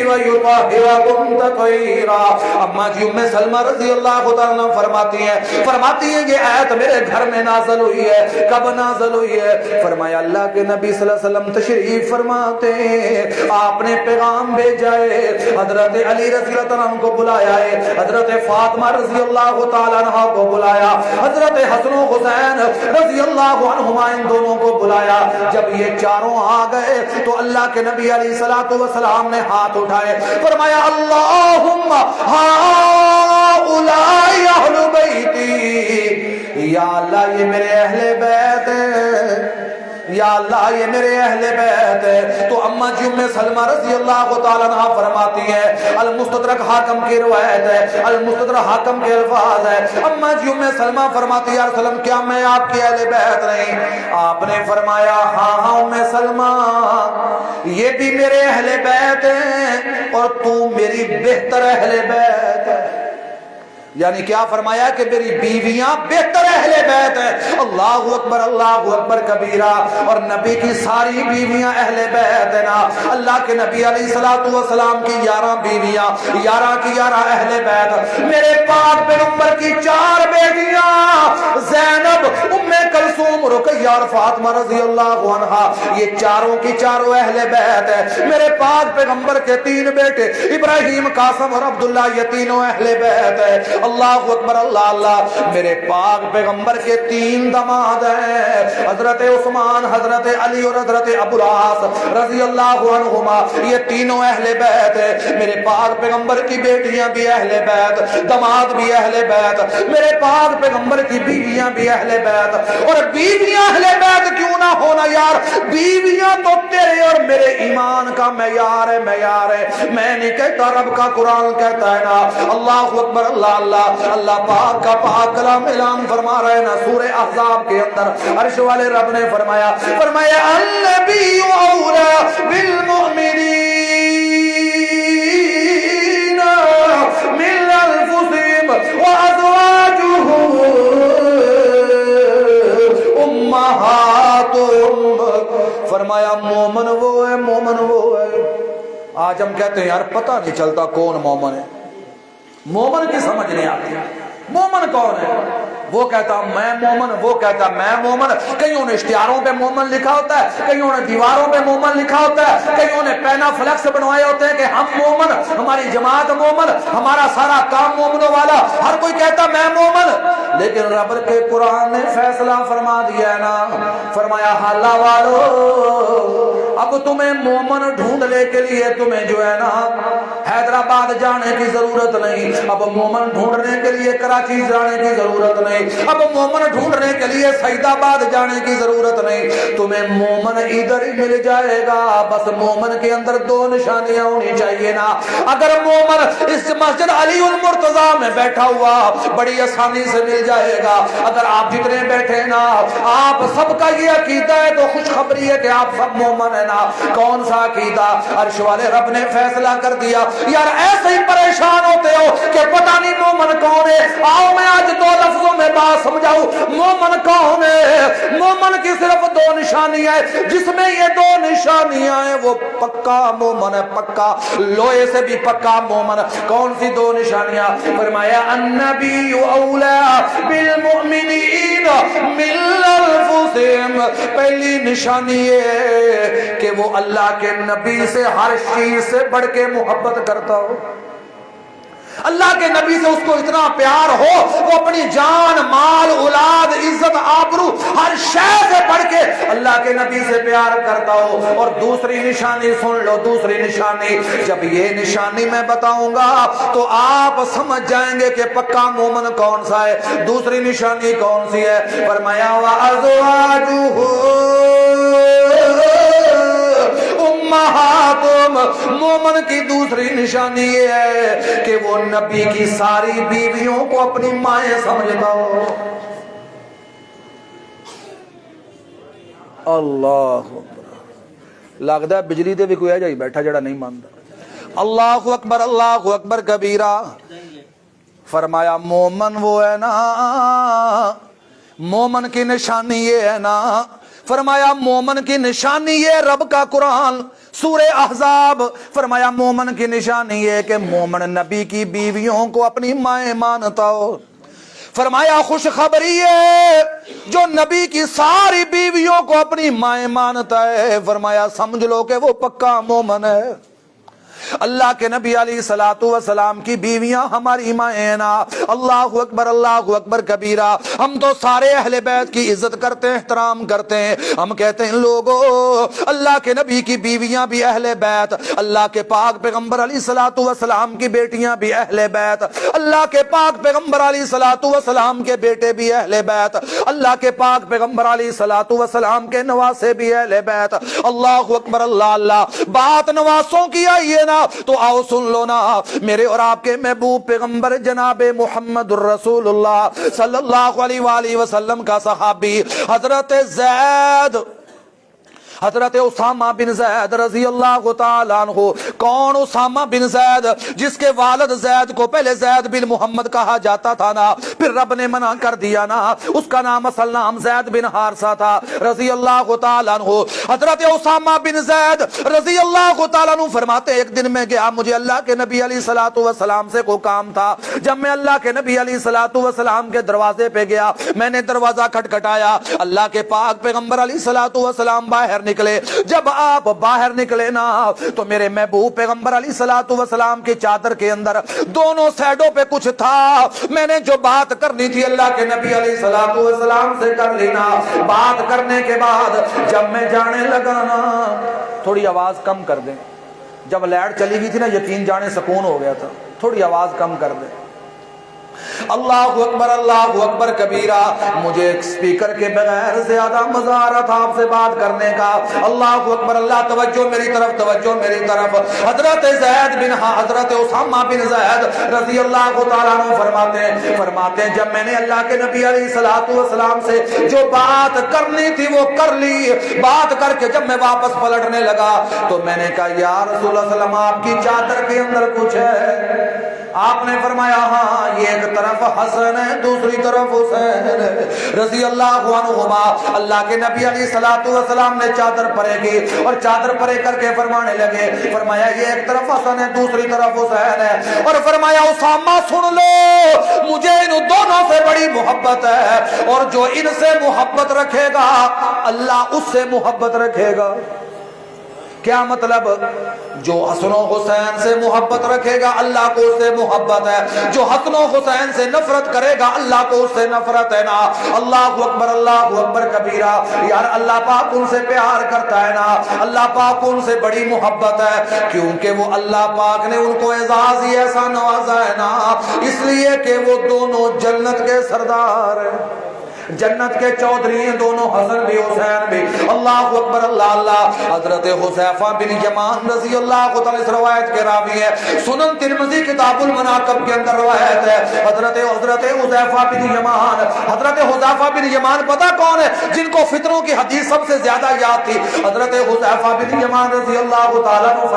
ویطہرکم تطہیرا۔ اماں جی ام سلمہ رضی اللہ تعالیٰ عنہ فرماتی ہیں یہ آیت میرے گھر میں نازل ہوئی ہے۔ کب نازل ہوئی ہے؟ فرمایا اللہ کے نبی صلی اللہ علیہ وسلم تشریف فرماتے ہیں، آپ نے پیغام بھیجا ہے، حضرت علی رضی اللہ عنہ کو بلایا ہے، حضرت فاطمہ رضی اللہ تعالیٰ عنہ کو بلایا، حضرت حسن و حسین رضی اللہ عنہما ان دونوں کو بلایا۔ جب یہ 4 آ گئے تو اللہ کے نبی علیہ الصلوۃ والسلام نے ہاتھ اٹھائے، فرمایا اللہم ہؤلاء اہل بیتی، یا اللہ یہ میرے اہل بیت ہیں، یا اللہ یہ میرے اہل بیت ہے۔ تو اماں جی ام سلمہ رضی اللہ تعالیٰ عنہ فرماتی ہے، المستدرک حاکم کی روایت ہے، المستدرک حاکم کے الفاظ ہے، اماں جی ام سلمہ فرماتی ہے یا رسول اللہ کیا میں آپ کی اہل بیت نہیں؟ آپ نے فرمایا ہاں ہاں ام سلمہ یہ بھی میرے اہل بیت ہیں اور تو میری بہتر اہل بیت ہے۔ یعنی کیا فرمایا کہ میری بیویاں بہتر اہل بیت ہیں۔ اللہ اکبر کبیرہ، اور نبی کی ساری بیویاں اہل بیت ہیں نا۔ اللہ کے نبی علیہ الصلوۃ والسلام کی 11 بیویاں، 11 کی 11 اہل بیت۔ میرے پاک پیغمبر کی 4 بیٹیاں زینب، ام کلثوم، رقیہ اور فاطمہ رضی اللہ عنہا، یہ چاروں کی چاروں اہل بیت ہے۔ میرے پاک پیغمبر کے 3 بیٹے ابراہیم، قاسم اور عبداللہ، یہ تینوں اہل بیت ہے۔ اللہ اکبر اللہ اللہ۔ میرے پاک پیغمبر کے 3 داماد ہیں، حضرت عثمان، حضرت علی اور حضرت ابو العاص رضی اللہ عنہما، یہ تینوں اہل بیت ہے۔ میرے پاک پیغمبر کی بیٹیاں بھی اہل بیت، داماد بھی اہل بیت، میرے پاک پیغمبر کی بیویاں بھی اہل بیت۔ اور بیویاں اہل بیت کیوں نہ ہونا یار، بیویاں تو تیرے اور میرے ایمان کا معیار ہے، معیار ہے۔ میں نہیں کہتا، رب کا قرآن کہتا ہے نا۔ اللہ اکبر اللہ اللہ۔ اللہ پاک کا پاک کلام اعلان فرما رہے نا سورہ احزاب کے اندر، عرش والے رب نے فرمایا النبی اولی بالمؤمنین من انفسہم وازواجہ امہاتہم۔ فرمایا مومن وہ ہے، مومن وہ ہے۔ آج ہم کہتے ہیں یار پتہ نہیں چلتا کون مومن ہے، مومن کی سمجھ نہیں آتی۔ مومن کون ہے؟ وہ کہتا میں مومن، وہ کہتا میں مومن۔ کئیوں نے اشتہاروں پہ مومن لکھا ہوتا ہے، کئیوں نے دیواروں پہ مومن لکھا ہوتا ہے، کئیوں نے پینا فلیکس بنوائے ہوتے ہیں کہ ہم مومن، ہماری جماعت مومن، ہمارا سارا کام مومنوں والا، ہر کوئی کہتا میں مومن۔ لیکن رب کے قرآن نے فیصلہ فرما دیا ہے نا، فرمایا حالہ والو اب تمہیں مومن ڈھونڈنے کے لیے تمہیں جو ہے نا حیدرآباد جانے کی ضرورت نہیں، اب مومن ڈھونڈنے کے لیے کراچی جانے کی ضرورت نہیں، اب مومن ڈھونڈنے کے لیے سعید آباد جانے کی ضرورت نہیں، تمہیں مومن ادھر ہی مل جائے گا۔ بس مومن کے اندر 2 نشانیاں ہونی چاہیے نا۔ اگر مومن اس مسجد علی المرتضیٰ میں بیٹھا ہوا بڑی آسانی سے مل جائے گا۔ اگر آپ جتنے بیٹھے نا آپ سب کا یہ عقیدہ ہے تو خوشخبری ہے کہ آپ سب مومن ہیں نا۔ کون سا عقیدہ؟ عرش والے رب نے فیصلہ کر دیا۔ یار ایسے ہی پریشان ہوتے ہو کہ پتہ نہیں مومن کون ہے، آؤ میں آج 2 لفظوں میں بات سمجھاؤں۔ مومن کون ہے؟ مومن کی صرف 2 نشانیاں ہیں، جس میں یہ 2 نشانیاں ہیں وہ پکا مومن ہے، پکا، لوہے سے بھی پکا مومن۔ کون سی 2 نشانیاں؟ فرمایا النبی اولی بالمؤمنین من انفسہم۔ پہلی نشانی یہ کہ وہ اللہ کے نبی سے ہر چیز سے بڑھ کے محبت کرتا ہو۔ اللہ کے نبی سے اس کو اتنا پیار ہو وہ اپنی جان مال اولاد عزت آبرو ہر شے سے بڑھ کے اللہ کے نبی سے پیار کرتا ہو. اور دوسری نشانی سن لو, دوسری نشانی, جب یہ نشانی میں بتاؤں گا تو آپ سمجھ جائیں گے کہ پکا مومن کون سا ہے. دوسری نشانی کون سی ہے؟ فرمایا وَأَزْوَاجُهُ امہاتم, مومن کی دوسری نشانی یہ ہے کہ وہ نبی کی ساری بیویوں کو اپنی مائیں سمجھتا ہو. اللہ لگتا ہے بجلی دے بھی کوئی آ جائی بیٹھا جڑا نہیں مانتا. اللہ اکبر, اللہ اکبر کبیرہ. فرمایا مومن وہ ہے نا, مومن کی نشانی یہ ہے نا. فرمایا مومن کی نشانی یہ رب کا قرآن سورہ احزاب. فرمایا مومن کی نشانی یہ کہ مومن نبی کی بیویوں کو اپنی مائیں مانتا ہو. فرمایا خوشخبری ہے جو نبی کی ساری بیویوں کو اپنی مائیں مانتا ہے, فرمایا سمجھ لو کہ وہ پکا مومن ہے. اللہ کے نبی علیہ الصلوۃ والسلام کی بیویاں ہماری مائیں ہیں نا. اللہ اکبر, اللہ اکبر کبیرہ. ہم تو سارے اہل بیت کی عزت کرتے ہیں, احترام کرتے ہیں. ہم کہتے ہیں لوگوں اللہ کے نبی کی بیویاں بھی اہل بیت, اللہ کے پاک پیغمبر علیہ الصلوۃ والسلام کی بیٹیاں بھی اہل بیت, اللہ کے پاک پیغمبر علیہ الصلوۃ والسلام کے بیٹے بھی اہل بیت, اللہ کے پاک پیغمبر علیہ الصلوۃ والسلام کے نواسے بھی اہل بیت. اللہ اکبر, اللہ اللہ. بات نواسوں کی آئی ہے نا تو آؤ سن لو نا. میرے اور آپ کے محبوب پیغمبر جناب محمد الرسول اللہ صلی اللہ علیہ وآلہ وسلم کا صحابی حضرت زید, حضرت اسامہ بن زید رضی اللہ تعالیٰ عنہ. کون اسامہ بن زید؟ جس کے والد زید کو پہلے زید بن محمد کہا جاتا تھا نا, پھر رب نے منع کر دیا نا, اس کا نام اصل نام زید بن حارثہ تھا رضی اللہ تعالیٰ عنہ. حضرت اسامہ بن زید رضی اللہ تعالیٰ عنہ فرماتے ایک دن میں گیا, مجھے اللہ کے نبی علیہ الصلوۃ والسلام سے کوئی کام تھا. جب میں اللہ کے نبی علیہ الصلوۃ والسلام کے دروازے پہ گیا, میں نے دروازہ کھٹکھٹایا. اللہ کے پاک پیغمبر علیہ الصلوۃ والسلام باہر نکلے. جب آپ باہر نکلے نا تو میرے محبوب پیغمبر علیہ الصلوۃ والسلام کی چادر کے اندر دونوں سائڈوں پہ کچھ تھا. میں نے جو بات کرنی تھی اللہ کے نبی علیہ الصلوۃ والسلام سے کر لینا. بات کرنے کے بعد جب میں جانے لگا نا, تھوڑی آواز کم کر دیں, جب لائٹ چلی گئی تھی نا یقین جانے سکون ہو گیا تھا, تھوڑی آواز کم کر دیں. اللہ اکبر, اللہ اکبر کبیرہ. مجھے سپیکر کے بغیر زیادہ مزہ آ رہا تھا آپ سے بات کرنے کا. اللہ اکبر, اللہ. توجہ میری طرف, توجہ میری طرف. حضرت زید بن حضرت اسامہ بن زید رضی اللہ تعالیٰ عنہ فرماتے ہیں جب میں نے اللہ کے نبی علیہ الصلوۃ والسلام سے جو بات کرنی تھی وہ کر لی. بات کر کے جب میں واپس پلٹنے لگا تو میں نے کہا یا رسول اللہ صلی اللہ علیہ وسلم آپ کی چادر کے اندر کچھ ہے. آپ نے فرمایا ہاں, یہ ایک طرف حسن ہے دوسری طرف حسین رضی اللہ عنہما. اللہ کے نبی علیہ الصلوۃ والسلام نے چادر پرے کی اور چادر پرے کر کے فرمانے لگے, فرمایا یہ ایک طرف حسن ہے دوسری طرف حسین ہے. اور فرمایا اسامہ سن لو, مجھے ان دونوں سے بڑی محبت ہے, اور جو ان سے محبت رکھے گا اللہ اس سے محبت رکھے گا. کیا مطلب؟ جو حسن و حسین سے محبت رکھے گا اللہ کو اس سے محبت ہے, جو حسن و حسین سے نفرت کرے گا اللہ کو اس سے نفرت ہے نا. اللہ اکبر, اللہ اکبر کبیرہ. یار اللہ پاک ان سے پیار کرتا ہے نا, اللہ پاک ان سے بڑی محبت ہے, کیونکہ وہ اللہ پاک نے ان کو اعزاز ہی ایسا نوازا ہے نا, اس لیے کہ وہ دونوں جنت کے سردار ہیں, جنت کے چودھری ہیں دونوں, حسن بھی حسین بھی. اللہ اکبر, اللہ اللہ. حضرت حذیفہ بن یمان رضی اللہ تعالی اس روایت کے راوی ہے, سنن ترمذی کتاب المناقب کے اندر روایت ہے. حضرت حذیفہ بن یمان, حضرت حذیفہ بن یمان پتہ کون ہے جن کو فطروں کی حدیث سب سے زیادہ یاد تھی؟ حضرت حذیفہ بن یمان رضی اللہ تعالیٰ عنہ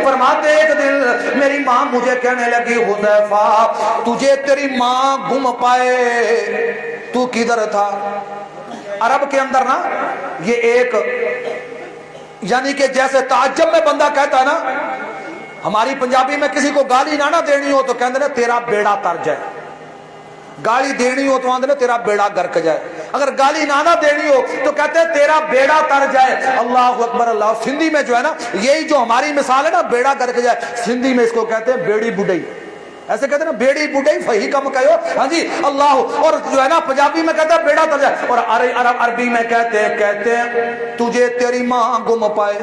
فرماتے ایک دن میری ماں مجھے کہنے لگی حذیفہ تجھے تیری ماں گم پائے, تو کدھر تھا؟ عرب کے اندر نا یہ ایک یعنی کہ جیسے تعجب میں بندہ کہتا ہے نا, ہماری پنجابی میں کسی کو گالی نہ دینی ہو تو کہتے ہیں تیرا بیڑا تر جائے, گالی دینی ہو تو آندے تیرا بیڑا گرک جائے, اگر گالی نہ دینی ہو تو کہتے ہیں تیرا بیڑا تر جائے. اللہ اکبر, اللہ. سندھی میں جو ہے نا یہی جو ہماری مثال ہے نا بیڑا گرک جائے, سندھی میں اس کو کہتے ہیں بیڑی بڈئی. ایسے کہتے ہیں نا بیڑی بوڑھائی فہی کم کہو، ہاں جی اللہ، اور جو ہے نا پنجابی میں کہتے ہیں بیڑا تر جائے، اور عربی میں کہتے ہیں تجھے تیری ماں گم پائے۔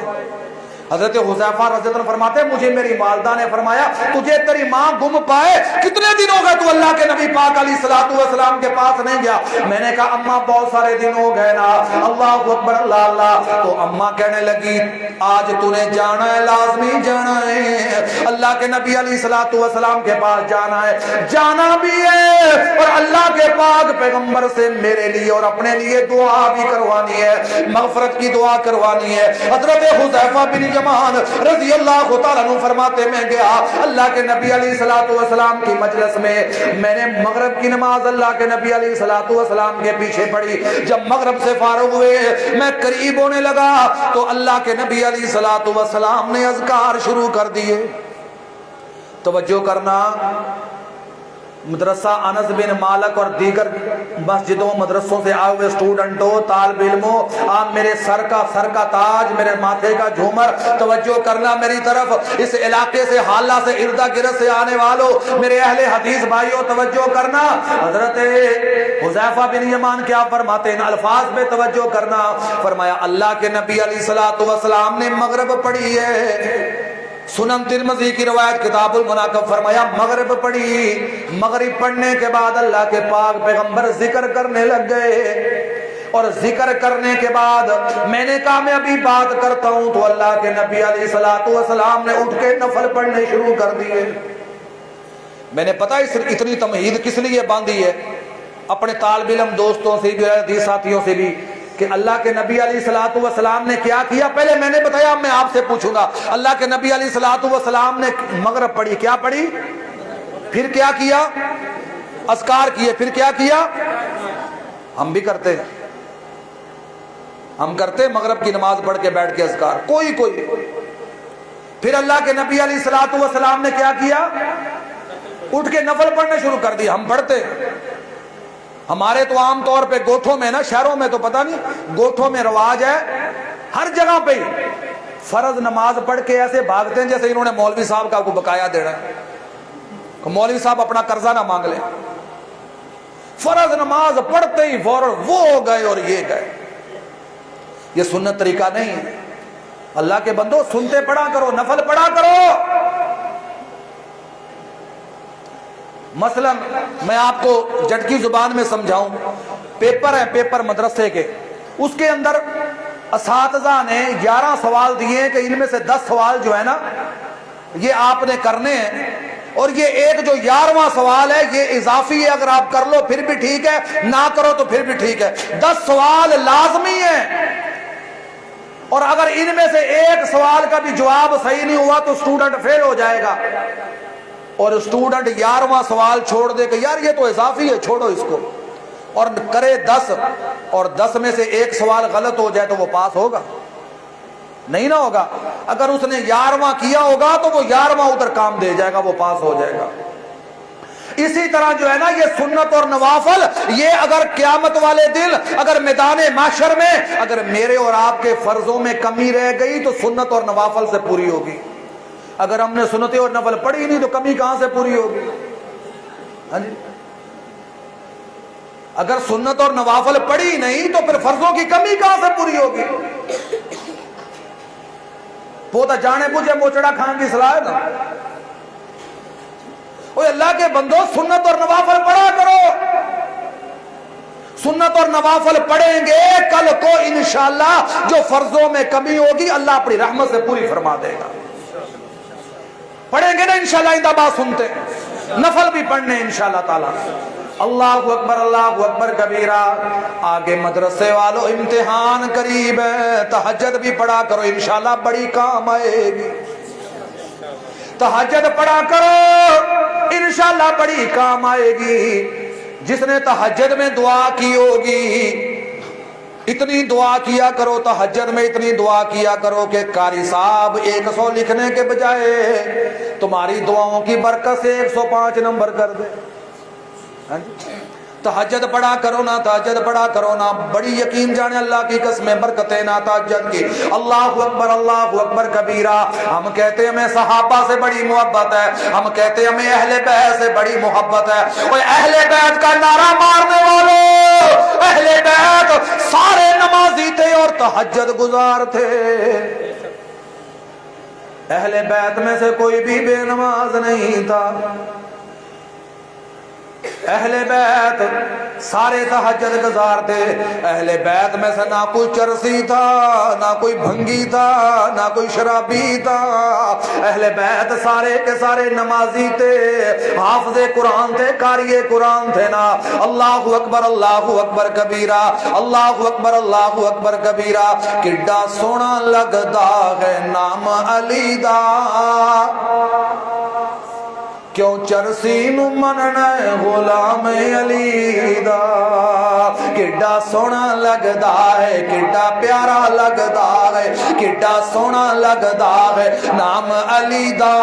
حضرت حذیفہ رضی اللہ عنہ فرماتے ہیں مجھے میری والدہ نے فرمایا تجھے تیری ماں گم پائے، کتنے دن ہو گئے تو اللہ کے نبی پاک علیہ الصلوۃ والسلام کے پاس نہیں گیا؟ میں نے کہا اماں بہت سارے دن ہو گئے نا۔ اللہ اکبر اللہ اللہ۔ تو اماں کہنے لگی آج تو نے جانا ہے، لازمی جانا ہے، اللہ کے نبی علیہ الصلوۃ والسلام کے پاس جانا ہے، جانا بھی ہے، اور اللہ کے پاک پیغمبر سے میرے لیے اور اپنے لیے دعا بھی کروانی ہے، مغفرت کی دعا کروانی ہے۔ حضرت حذیفہ بن یمان رضی اللہ تعالیٰ عنہ فرماتے میں گیا اللہ کے نبی علیہ الصلوۃ والسلام کی مجلس میں نے مغرب کی نماز اللہ کے نبی علیہ الصلوۃ والسلام کے پیچھے پڑھی۔ جب مغرب سے فارغ ہوئے میں قریب ہونے لگا تو اللہ کے نبی علیہ الصلوۃ والسلام نے اذکار شروع کر دیے۔ توجہ کرنا، مدرسہ انس بن مالک اور دیگر مسجدوں مدرسوں سے آئے ہوئے اسٹوڈنٹوں، طالب علموں، آپ میرے سر کا تاج، میرے ماتھے کا جھومر، توجہ کرنا میری طرف، اس علاقے سے حالہ سے اردا گرد سے آنے والوں، میرے اہل حدیث بھائیوں توجہ کرنا۔ حضرت حذیفہ بن یمان کیا فرماتے ہیں، الفاظ میں توجہ کرنا، فرمایا اللہ کے نبی علیہ الصلوۃ والسلام نے مغرب پڑھی ہے۔ سنن ترمذی کی روایت کتاب المناقب، فرمایا مغرب پڑھی، مغرب پڑھنے کے بعد اللہ کے پاک پیغمبر ذکر کرنے لگ گئے، اور ذکر کرنے کے بعد میں نے کہا میں ابھی بات کرتا ہوں، تو اللہ کے نبی علیہ الصلوۃ والسلام نے اٹھ کے نفل پڑھنے شروع کر دیے۔ میں نے پتہ اتنی تمہید کس لیے باندھی ہے اپنے طالب علم دوستوں سے بھی، حدیث ساتھیوں سے بھی، کہ اللہ کے نبی علیہ الصلوۃ والسلام نے کیا کیا، پہلے میں نے بتایا، میں آپ سے پوچھوں گا اللہ کے نبی علیہ الصلوۃ والسلام نے مغرب پڑھی، کیا پڑھی، پھر کیا کیا، اذکار کیے، پھر کیا کیا، ہم بھی کرتے ہیں، ہم کرتے مغرب کی نماز پڑھ کے بیٹھ کے اذکار، کوئی پھر اللہ کے نبی علیہ الصلوۃ والسلام نے کیا کیا، اٹھ کے نفل پڑھنے شروع کر دیا، ہم پڑھتے۔ ہمارے تو عام طور پہ گوٹھوں میں نا، شہروں میں تو پتہ نہیں، گوٹھوں میں رواج ہے ہر جگہ پہ فرض نماز پڑھ کے ایسے بھاگتے ہیں جیسے انہوں نے مولوی صاحب کا کوئی بقایا دینا ہے، مولوی صاحب اپنا قرضہ نہ مانگ لیں، فرض نماز پڑھتے ہی فوراً وہ گئے اور یہ گئے۔ یہ سنت طریقہ نہیں ہے۔ اللہ کے بندو سنتے پڑھا کرو، نفل پڑھا کرو۔ مثلا میں آپ کو جٹکی زبان میں سمجھاؤں، پیپر ہے، پیپر مدرسے کے، اس کے اندر اساتذہ نے 11 سوال دیے کہ ان میں سے 10 سوال جو ہے نا یہ آپ نے کرنے ہیں، اور یہ ایک جو 11واں سوال ہے یہ اضافی ہے، اگر آپ کر لو پھر بھی ٹھیک ہے، نہ کرو تو پھر بھی ٹھیک ہے، 10 سوال لازمی ہیں، اور اگر ان میں سے ایک سوال کا بھی جواب صحیح نہیں ہوا تو اسٹوڈنٹ فیل ہو جائے گا، اور اسٹوڈنٹ 11واں سوال چھوڑ دے کہ یار یہ تو اضافی ہے چھوڑو اس کو، اور کرے 10 اور 10 میں سے ایک سوال غلط ہو جائے تو وہ پاس ہوگا؟ نہیں نہ ہوگا۔ اگر اس نے 11واں کیا ہوگا تو وہ 11واں ادھر کام دے جائے گا، وہ پاس ہو جائے گا۔ اسی طرح جو ہے نا یہ سنت اور نوافل، یہ اگر قیامت والے دن اگر میدان محشر میں اگر میرے اور آپ کے فرضوں میں کمی رہ گئی تو سنت اور نوافل سے پوری ہوگی۔ اگر ہم نے سنتیں اور نفل پڑھی نہیں تو کمی کہاں سے پوری ہوگی؟ ہاں جی، اگر سنت اور نوافل پڑھی نہیں تو پھر فرضوں کی کمی کہاں سے پوری ہوگی؟ پوتا جانے بوجھے موچڑا کھان کی صلاح ہے نا۔ اوہ اللہ کے بندو سنت اور نوافل پڑھا کرو، سنت اور نوافل پڑھیں گے، کل کو انشاءاللہ جو فرضوں میں کمی ہوگی اللہ اپنی رحمت سے پوری فرما دے گا۔ پڑھیں گے نا انشاءاللہ، اندہ بات سنتے، نفل بھی پڑھنے انشاءاللہ تعالی۔ اللہ اکبر، اللہ اکبر کبیرہ۔ آگے مدرسے والوں امتحان قریب ہے، تہجد بھی پڑھا کرو، انشاءاللہ بڑی کام آئے گی۔ تہجد پڑھا کرو، انشاءاللہ بڑی کام آئے گی۔ جس نے تہجد میں دعا کی ہوگی، اتنی دعا کیا کرو، تہجد میں اتنی دعا کیا کرو کہ قاری صاحب 100 لکھنے کے بجائے تمہاری دعاؤں کی برکت سے 105 نمبر کر دے۔ تہجد پڑھا کرو نا، تہجد پڑھا کرو نا، بڑی یقین جانے اللہ کی قسمیں برکتیں نا تہجد کی۔ اللہ اکبر کبیرہ۔ ہم کہتے ہیں ہمیں صحابہ سے بڑی محبت ہے، ہم کہتے ہیں ہمیں اہل بیت سے بڑی محبت ہے۔ اوے اہل بیت کا نعرہ مارنے والوں، اہل بیت سارے نمازی تھے اور تہجد گزار تھے۔ اہل بیت میں سے کوئی بھی بے نماز نہیں تھا۔ اہل بیت سارے تہجد گزار تھے۔ اہل بیت میں سے نہ کوئی چرسی تھا، نہ کوئی بھنگی تھا، نہ کوئی شرابی تھا۔ اہل بیت سارے کے سارے نمازی تھے، حافظ قرآن تھے، قاری قرآن تھے نا۔ اللہ اکبر کبیرہ، اللہ اکبر کبیرہ۔ کڈا سونا لگدا ہے نام علی دا، کیوں چرسی نو مننا غلام علی دا۔ کڈا سونا لگدا ہے، کڈا پیارا لگدا ہے، کڈا سونا لگدا ہے نام علی دا،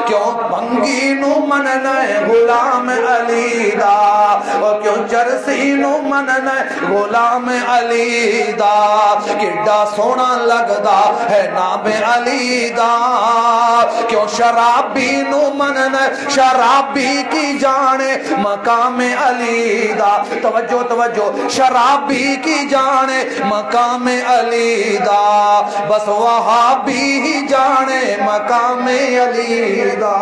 کیوں بھنگی نو مننا غلام علی دا، اور کیوں چرسی نو مننا غلام علی دا۔ کڈا سونا لگدا ہے نام علی دا، کیوں شرابی نو منن شرابی کی جانے مقام علی دا۔ توجہ توجہ، شرابی کی جانے مقام علی دا، بس وہابی ہی جانے مقام علی دا۔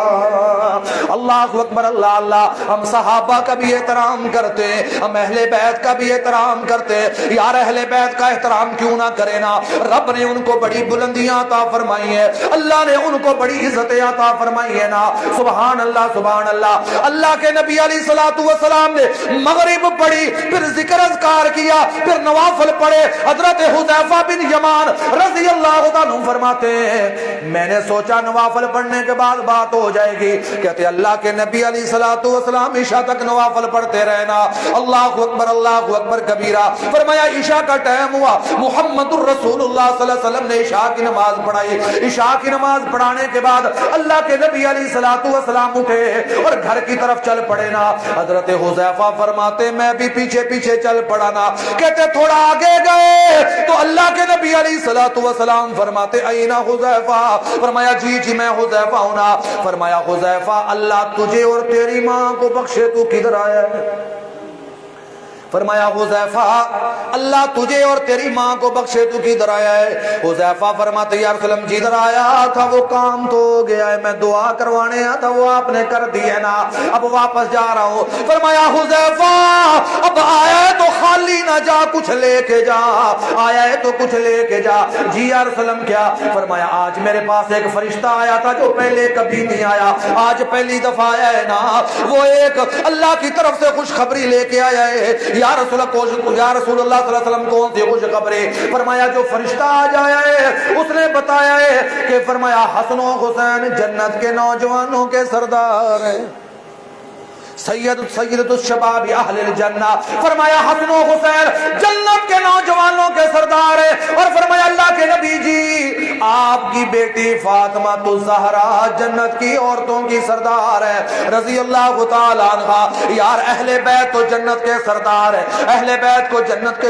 اللہ اکبر، اللہ اللہ۔ ہم صحابہ کا بھی احترام کرتے ہیں، ہم اہل بیت کا بھی احترام کرتے ہیں۔ یار اہل بیت کا احترام کیوں نہ کرے نا؟ رب نے ان کو بڑی بلندیاں عطا فرمائی ہیں، اللہ نے ان کو بڑی عزتیں عطا فرمائی ہیں نا۔ سبحان اللہ سبحان اللہ۔ اللہ کے نبی علیہ الصلوۃ والسلام نے مغرب پڑھی، پھر ذکر اذکار کیا، پھر نوافل پڑھے۔ حضرت حذیفہ بن یمان رضی اللہ عنہ فرماتے ہیں میں نے سوچا نوافل پڑھنے کے بعد بات ہو جائے گی، کہتے اللہ کے نبی علیہ الصلوۃ والسلام عشاء تک نوافل پڑھتے رہنا۔ اللہ اکبر کبیرہ۔ فرمایا عشاء کا ٹائم ہوا، محمد الرسول اللہ صلی اللہ علیہ وسلم نے عشاء کی نماز پڑھائی۔ عشاء کی نماز پڑھانے کے بعد اللہ کے نبی علیہ الصلوۃ والسلام اٹھے اور گھر کی طرف چل پڑے نا۔ حضرت حذیفہ فرماتے میں بھی پیچھے پیچھے چل پڑا نا۔ کہتے تھوڑا آگے گئے تو اللہ کے نبی علیہ الصلوۃ والسلام فرماتے اینا حذیفہ؟ فرمایا جی میں حذیفہ ہوں نا۔ فرمایا حذیفہ اللہ تجھے اور تیری ماں کو بخشے تو کدھر آیا ہے؟ فرمایا حذیفہ اللہ تجھے اور تیری ماں کو بخشے تو کدھر آیا ہے؟ حذیفہ فرماتے یا رسول اللہ جدھر آیا تھا وہ کام تو ہو گیا ہے، میں دعا کروانے آیا تھا وہ آپ نے کر دی ہے نا، اب واپس جا رہا ہوں۔ فرمایا حذیفہ اب آیا ہے تو خالی نہ جا، کچھ لے کے جا، آیا ہے تو کچھ لے کے جا۔ جی یا رسول اللہ کیا؟ فرمایا آج میرے پاس ایک فرشتہ آیا تھا جو پہلے کبھی نہیں آیا، آج پہلی دفعہ آیا ہے نا، وہ ایک اللہ کی طرف سے خوشخبری لے کے آیا ہے۔ یا رسول اللہ صلی اللہ علیہ وسلم کون سی خوشخبری؟ فرمایا جو فرشتہ آج آیا ہے اس نے بتایا ہے کہ فرمایا حسن و حسین جنت کے نوجوانوں کے سردار ہیں، سیدۃ الشباب اہل الجنہ۔ فرمایا حسن و حسین جنت کے نوجوانوں کے سردار ہیں، اور فرمایا اللہ کے نبی جی آپ کی بیٹی فاطمہ الزہرا جنت کی عورتوں کی سردار ہے رضی اللہ تعالی عنہا۔ یار اہل بیت تو جنت کے سردار ہیں، اہل بیت کو جنت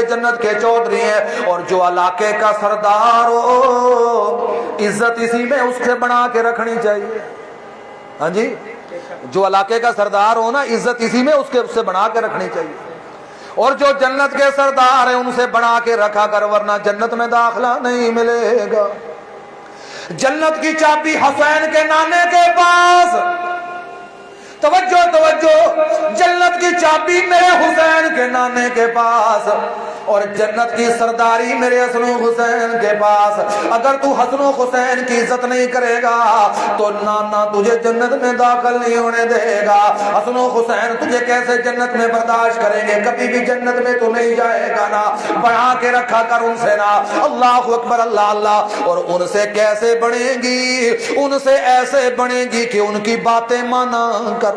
کے چودھری ہیں، اور جو علاقے کا سردار ہو عزت اسی میں اس سے بنا کے رکھنی چاہیے۔ ہاں جی، جو علاقے کا سردار ہو نا عزت اسی میں اس سے بنا کے رکھنی چاہیے، اور جو جنت کے سردار ہیں ان سے بنا کے رکھا کر، ورنہ جنت میں داخلہ نہیں ملے گا۔ جنت کی چابی حسین کے نانے کے پاس، توجہ توجہ، جنت کی چابی میرے حسین کے نانے کے پاس، اور جنت کی سرداری میرے حسن و حسین کے پاس۔ اگر تو حسن و حسین کی عزت نہیں کرے گا تو نانا تجھے جنت میں داخل نہیں ہونے دے گا۔ حسن و حسین تجھے کیسے جنت میں برداشت کریں گے؟ کبھی بھی جنت میں تو نہیں جائے گا نا، بنا کے رکھا کر ان سے نا۔ اللہ اکبر اللہ اللہ۔ اور ان سے کیسے بڑھے گی؟ ان سے ایسے بڑھے گی کہ ان کی باتیں مانا کر۔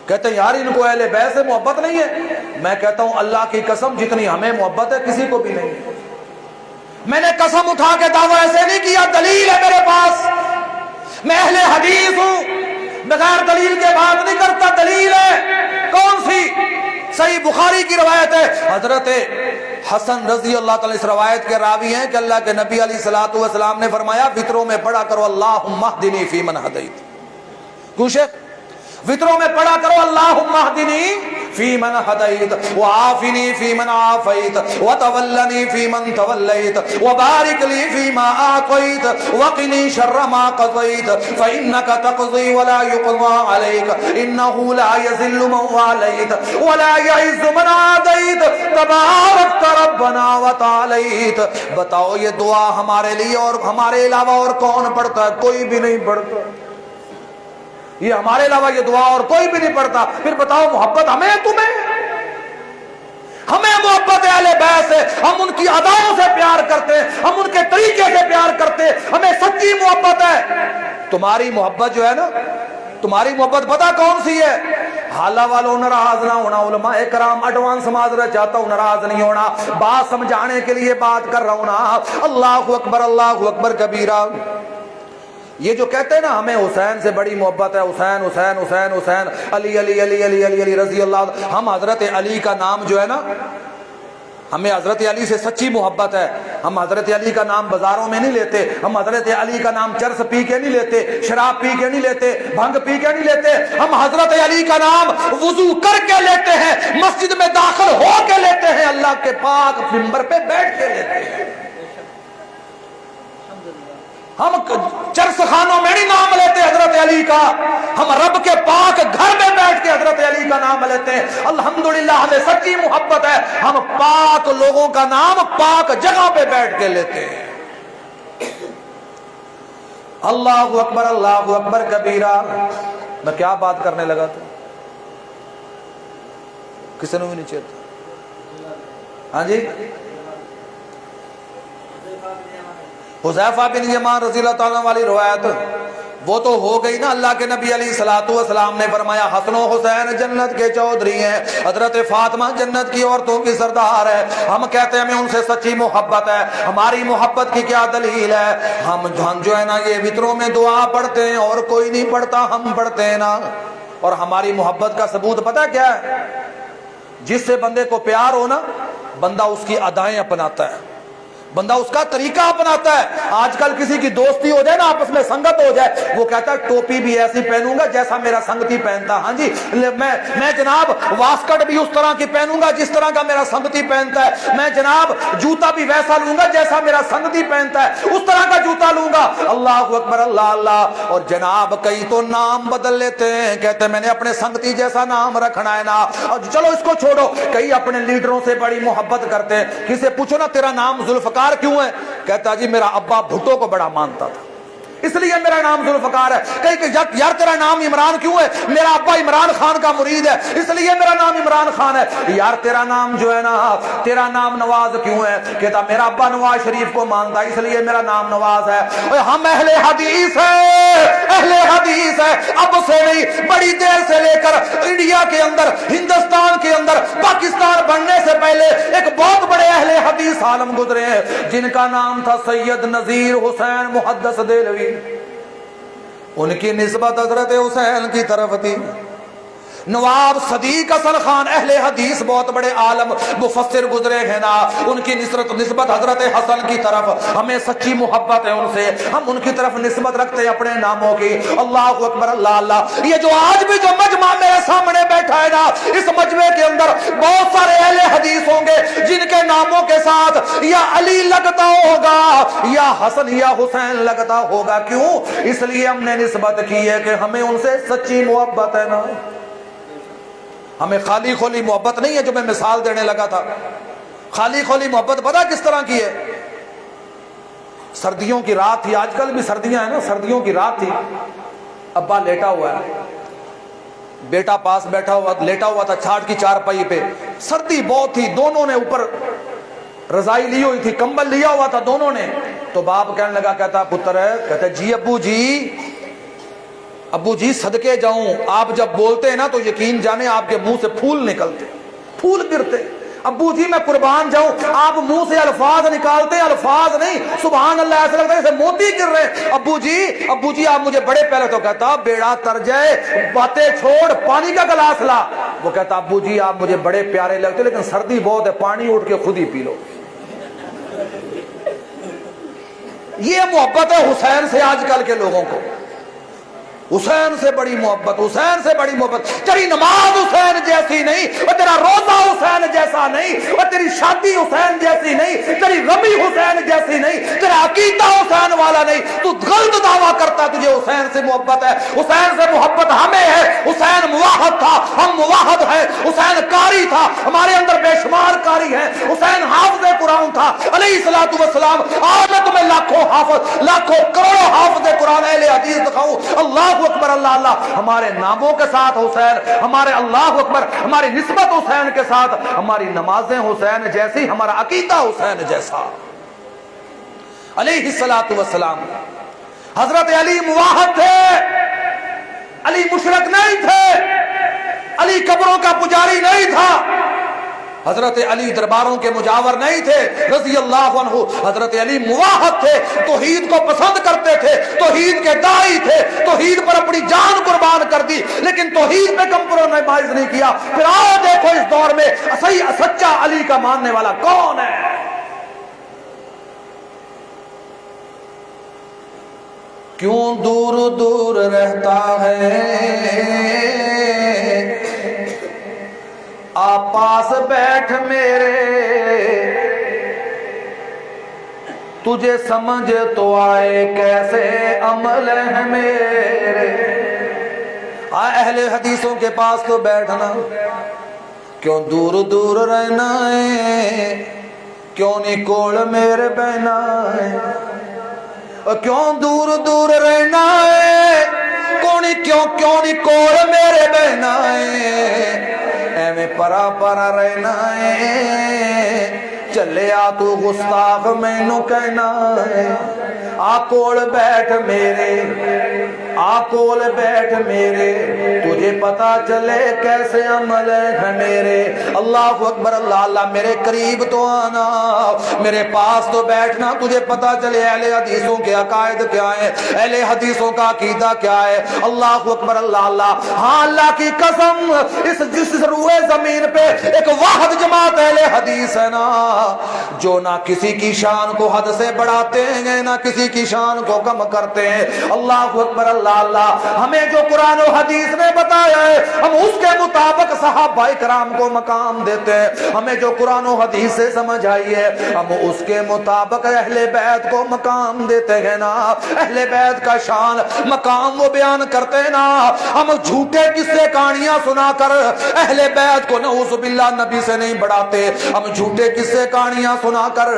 کہتے ہیں یار ان کو اہل بیت سے محبت نہیں ہے، میں کہتا ہوں اللہ کی قسم جتنی ہمیں محبت ہے کسی کو بھی نہیں ہے۔ میں نے قسم اٹھا کے دعویٰ ایسے نہیں کیا، دلیل ہے میرے پاس، میں اہل حدیث ہوں، بغیر دلیل کے بات نہیں کرتا. دلیل ہے کون سی؟ صحیح بخاری کی روایت ہے. حضرت حسن رضی اللہ تعالی اس روایت کے راوی ہیں کہ اللہ کے نبی علیہ الصلوۃ والسلام نے فرمایا وطروں میں پڑھا کرو اللہم اہدنی فیمن ہدیت. کوشش وطروں میں پڑھا کرو اللہم اہدنی فیمن ہدیت وعافنی فیمن عافیت وتولنی فیمن تولیت وبارک لی فیما اعطیت وقنی شر ما قضیت فانک تقضی ولا یقضى علیک انہ لا یذل من والیت ولا یعز من عادیت تبارکت ربنا وتعالیت. بتاؤ یہ دعا ہمارے لیے اور ہمارے علاوہ اور کون پڑھتا ہے؟ کوئی بھی نہیں پڑھتا. یہ ہمارے علاوہ یہ دعا اور کوئی بھی نہیں پڑھتا. پھر بتاؤ محبت ہمیں تمہیں؟ ہمیں محبت اہل بیت سے، ہم ان کی اداؤں سے پیار کرتے ہیں، ہم ان کے طریقے سے پیار کرتے ہیں، ہمیں سچی محبت ہے. تمہاری محبت جو ہے نا، تمہاری محبت پتہ کون سی ہے؟ حالہ والوں ناراض نہ ہونا. علماء کرام ایڈوانس معذرت چاہتا ہوں، ناراض نہیں ہونا، بات سمجھانے کے لیے بات کر رہا ہوں نا. اللہ اکبر کبیرہ. یہ جو کہتے ہیں نا ہمیں حسین سے بڑی محبت ہے، حسین حسین حسین حسین علی علی علی علی علی علی رضی اللہ. ہم حضرت علی کا نام جو ہے نا، ہمیں حضرت علی سے سچی محبت ہے. ہم حضرت علی کا نام بازاروں میں نہیں لیتے. ہم حضرت علی کا نام چرس پی کے نہیں لیتے، شراب پی کے نہیں لیتے، بھنگ پی کے نہیں لیتے. ہم حضرت علی کا نام وضو کر کے لیتے ہیں، مسجد میں داخل ہو کے لیتے ہیں، اللہ کے پاک منبر پہ بیٹھ کے لیتے ہیں. ہم چرس خانوں میں نہیں نام لیتے حضرت علی کا، ہم رب کے پاک گھر میں بیٹھ کے حضرت علی کا نام لیتے ہیں. الحمدللہ ہمیں سچی محبت ہے، ہم پاک لوگوں کا نام پاک جگہ پہ بیٹھ کے لیتے ہیں. اللہ اکبر کبیرہ. میں کیا بات کرنے لگا تھا؟ کسی نے بھی نہیں چاہتا. ہاں جی، حذیفہ بن یمان رضی اللہ تعالیٰ والی روایت وہ تو ہو گئی نا. اللہ کے نبی علیہ الصلوۃ والسلام نے فرمایا حسن و حسین جنت کے چودھری ہیں، حضرت فاطمہ جنت کی عورتوں کی سردار ہے. ہم کہتے ہیں ہمیں ان سے سچی محبت ہے. ہماری محبت کی کیا دلیل ہے؟ ہم جو ہے نا یہ وطروں میں دعا پڑھتے ہیں اور کوئی نہیں پڑھتا، ہم پڑھتے ہیں نا. اور ہماری محبت کا ثبوت پتہ کیا ہے؟ جس سے بندے کو پیار ہو نا، بندہ اس کی ادائیں اپناتا ہے، بندہ اس کا طریقہ اپناتا ہے. آج کل کسی کی دوستی ہو جائے نا، آپس میں سنگت ہو جائے، وہ کہتا ہے ٹوپی بھی ایسی پہنوں گا جیسا میرا سنگتی پہنتا. ہاں جی، میں جناب واسکٹ بھی اس طرح کی پہنوں گا جس طرح کا میرا سنگتی پہنتا ہے. میں جناب جوتا بھی ویسا لوں گا جیسا میرا سنگتی پہنتا ہے، اس طرح کا جوتا لوں گا. اللہ اکبر اللہ اللہ. اور جناب کئی تو نام بدل لیتے ہیں، کہتے ہیں میں نے اپنے سنگتی جیسا نام رکھنا ہے نا. اور چلو اس کو چھوڑو، کئی اپنے لیڈروں سے بڑی محبت کرتے ہیں. کسی پوچھو نا تیرا نام ذوالفقار کیوں ہے؟ کہتا جی میرا ابا بھٹو کو بڑا مانتا تھا اس لیے میرا نام ذوالفقار ہے. کہیں یار تیرا نام عمران کیوں ہے؟ میرا ابا عمران خان کا مرید ہے اس لیے میرا نام عمران خان ہے. یار تیرا نام جو ہے نا، تیرا نام نواز کیوں ہے؟ کہتا میرا ابا نواز شریف کو مانتا ہے اس لیے میرا نام نواز ہے. ہم اہل حدیث ہیں، اہل حدیث ہے. اب سے نہیں، بڑی دیر سے لے کر انڈیا کے اندر، ہندوستان کے اندر، پاکستان بننے سے پہلے ایک بہت بڑے اہل حدیث عالم گزرے ہیں جن کا نام تھا سید نذیر حسین محدث دہلوی. ان کی نسبت حضرت حسین کی طرف تھی. نواب صدیق حسن خان اہل حدیث بہت بڑے عالم مفسر گزرے ہیں نا، ان کی نسبت حضرت حسن کی طرف. ہمیں سچی محبت ہے ان سے، ہم ان کی طرف نسبت رکھتے ہیں اپنے ناموں کی. اللہ اکبر اللہ اللہ. یہ جو آج بھی جو مجمع میرے سامنے بیٹھا ہے نا، اس مجمع کے اندر بہت سارے اہل حدیث ہوں گے جن کے ناموں کے ساتھ یا علی لگتا ہوگا یا حسن یا حسین لگتا ہوگا. کیوں؟ اس لیے ہم نے نسبت کی ہے کہ ہمیں ان سے سچی محبت ہے نا. ہمیں خالی خولی محبت نہیں ہے جو میں مثال دینے لگا تھا. خالی خولی محبت پتہ کس طرح کی ہے؟ سردیوں کی رات تھی، آج کل بھی سردیاں ہیں نا، سردیوں کی رات تھی. ابا لیٹا ہوا ہے، بیٹا پاس بیٹھا ہوا لیٹا ہوا تھا چھاٹ کی چارپائی پہ. سردی بہت تھی، دونوں نے اوپر رضائی لی ہوئی تھی، کمبل لیا ہوا تھا دونوں نے. تو باپ کہنے لگا، کہتا پتر ہے، کہتا جی ابو جی صدقے جاؤں، آپ جب بولتے ہیں نا تو یقین جانے آپ کے منہ سے پھول نکلتے، پھول گرتے. ابو جی میں قربان جاؤں، آپ منہ سے الفاظ نکالتے ہیں، الفاظ نہیں، سبحان اللہ، ایسا لگتا ہے جیسے موتی گر رہے ہیں۔ ابو جی آپ مجھے بڑے، پہلے تو کہتا بیڑا تر جائے، باتیں چھوڑ، پانی کا گلاس لا۔ وہ کہتا ابو جی آپ مجھے بڑے پیارے لگتے لیکن سردی بہت ہے، پانی اٹھ کے خود ہی پی لو۔ یہ محبت ہے حسین سے آج کل کے لوگوں کو، حسین سے بڑی محبت، حسین سے بڑی محبت۔ تیری نماز حسین جیسی نہیں، اور تیرا روزہ حسین جیسا نہیں، اور تیری شادی حسین جیسی نہیں، تیری رمی حسین جیسی نہیں، تیرا عقیدہ حسین والا نہیں۔ تو غلط دعویٰ کرتا تجھے حسین سے محبت ہے۔ حسین سے محبت ہمیں ہے، حسین موحد تھا، ہم موحد ہیں۔ حسین قاری تھا، ہمارے اندر بے شمار قاری ہیں۔ حسین حافظ قرآن تھا علیہ الصلوۃ والسلام۔ آج میں تمہیں لاکھوں حافظ، لاکھوں کروڑوں حافظ قرآن اہل حدیث دکھاؤں۔ اللہ اکبر، اللہ اللہ، ہمارے ناموں کے ساتھ حسین، ہمارے اللہ اکبر، ہماری نسبت حسین کے ساتھ، ہماری نمازیں حسین جیسی، ہمارا عقیدہ حسین جیسا علیہ الصلوۃ والسلام۔ حضرت علی موحد تھے، علی مشرک نہیں تھے، علی قبروں کا پجاری نہیں تھا، حضرت علی درباروں کے مجاور نہیں تھے رضی اللہ عنہ۔ حضرت علی موحد تھے، توحید کو پسند کرتے تھے، توحید کے داعی تھے، توحید پر اپنی جان قربان کر دی، لیکن توحید پہ کمپرومائز نہیں کیا۔ پھر آؤ دیکھو اس دور میں صحیح سچا علی کا ماننے والا کون ہے؟ کیوں دور دور رہتا ہے آپ پاس بیٹھ میرے، تجھے سمجھ تو آئے کیسے عمل ہے میرے۔ اہل حدیثوں کے پاس تو بیٹھنا، کیوں دور دور رہنا ہے، کیوں نہیں کوڑ میرے بہنا ہے، کیوں دور دور رہنا ہے، کیوں نہیں کوڑ میرے بہنا ہے، ایویں پرا پرا رہنا ہے، چلے آ تو گستاخ مینوں کہنا ہے، آ کول بیٹھ میرے، آ کول بیٹھ میرے، تجھے پتا چلے کیسے عمل ہے میرے۔ اللہ اکبر، اللہ اللہ، میرے قریب تو آنا، میرے پاس تو بیٹھنا، تجھے پتا چلے اہل حدیثوں کے عقائد کیا ہے، اہل حدیثوں کا عقیدہ کیا ہے۔ اللہ اکبر، اللہ اللہ۔ ہاں اللہ کی قسم، جس روئے زمین پہ ایک واحد جماعت اہل حدیث ہے نا، جو نہ کسی کی شان کو حد سے بڑھاتے ہیں، نہ کسی کی شان کو کم کرتے ہیں۔ اللہ اکبر، اللہ اللہ۔ ہمیں جو قرآن و حدیث نے بتایا ہے، ہم اس کے مطابق صحابہ کرام کو مقام دیتے ہیں۔ ہمیں جو قرآن و حدیث سے سمجھ آئی ہے، ہم اس کے مطابق اہل بیت کو مقام دیتے ہیں نا۔ اہل بیت کا شان مقام وہ بیان کرتے ہیں نا۔ ہم جھوٹے قصے کہانیاں سنا کر اہل بیت کو نعوذ باللہ نبی سے نہیں بڑھاتے، ہم جھوٹے قصے کہانیاں سنا کر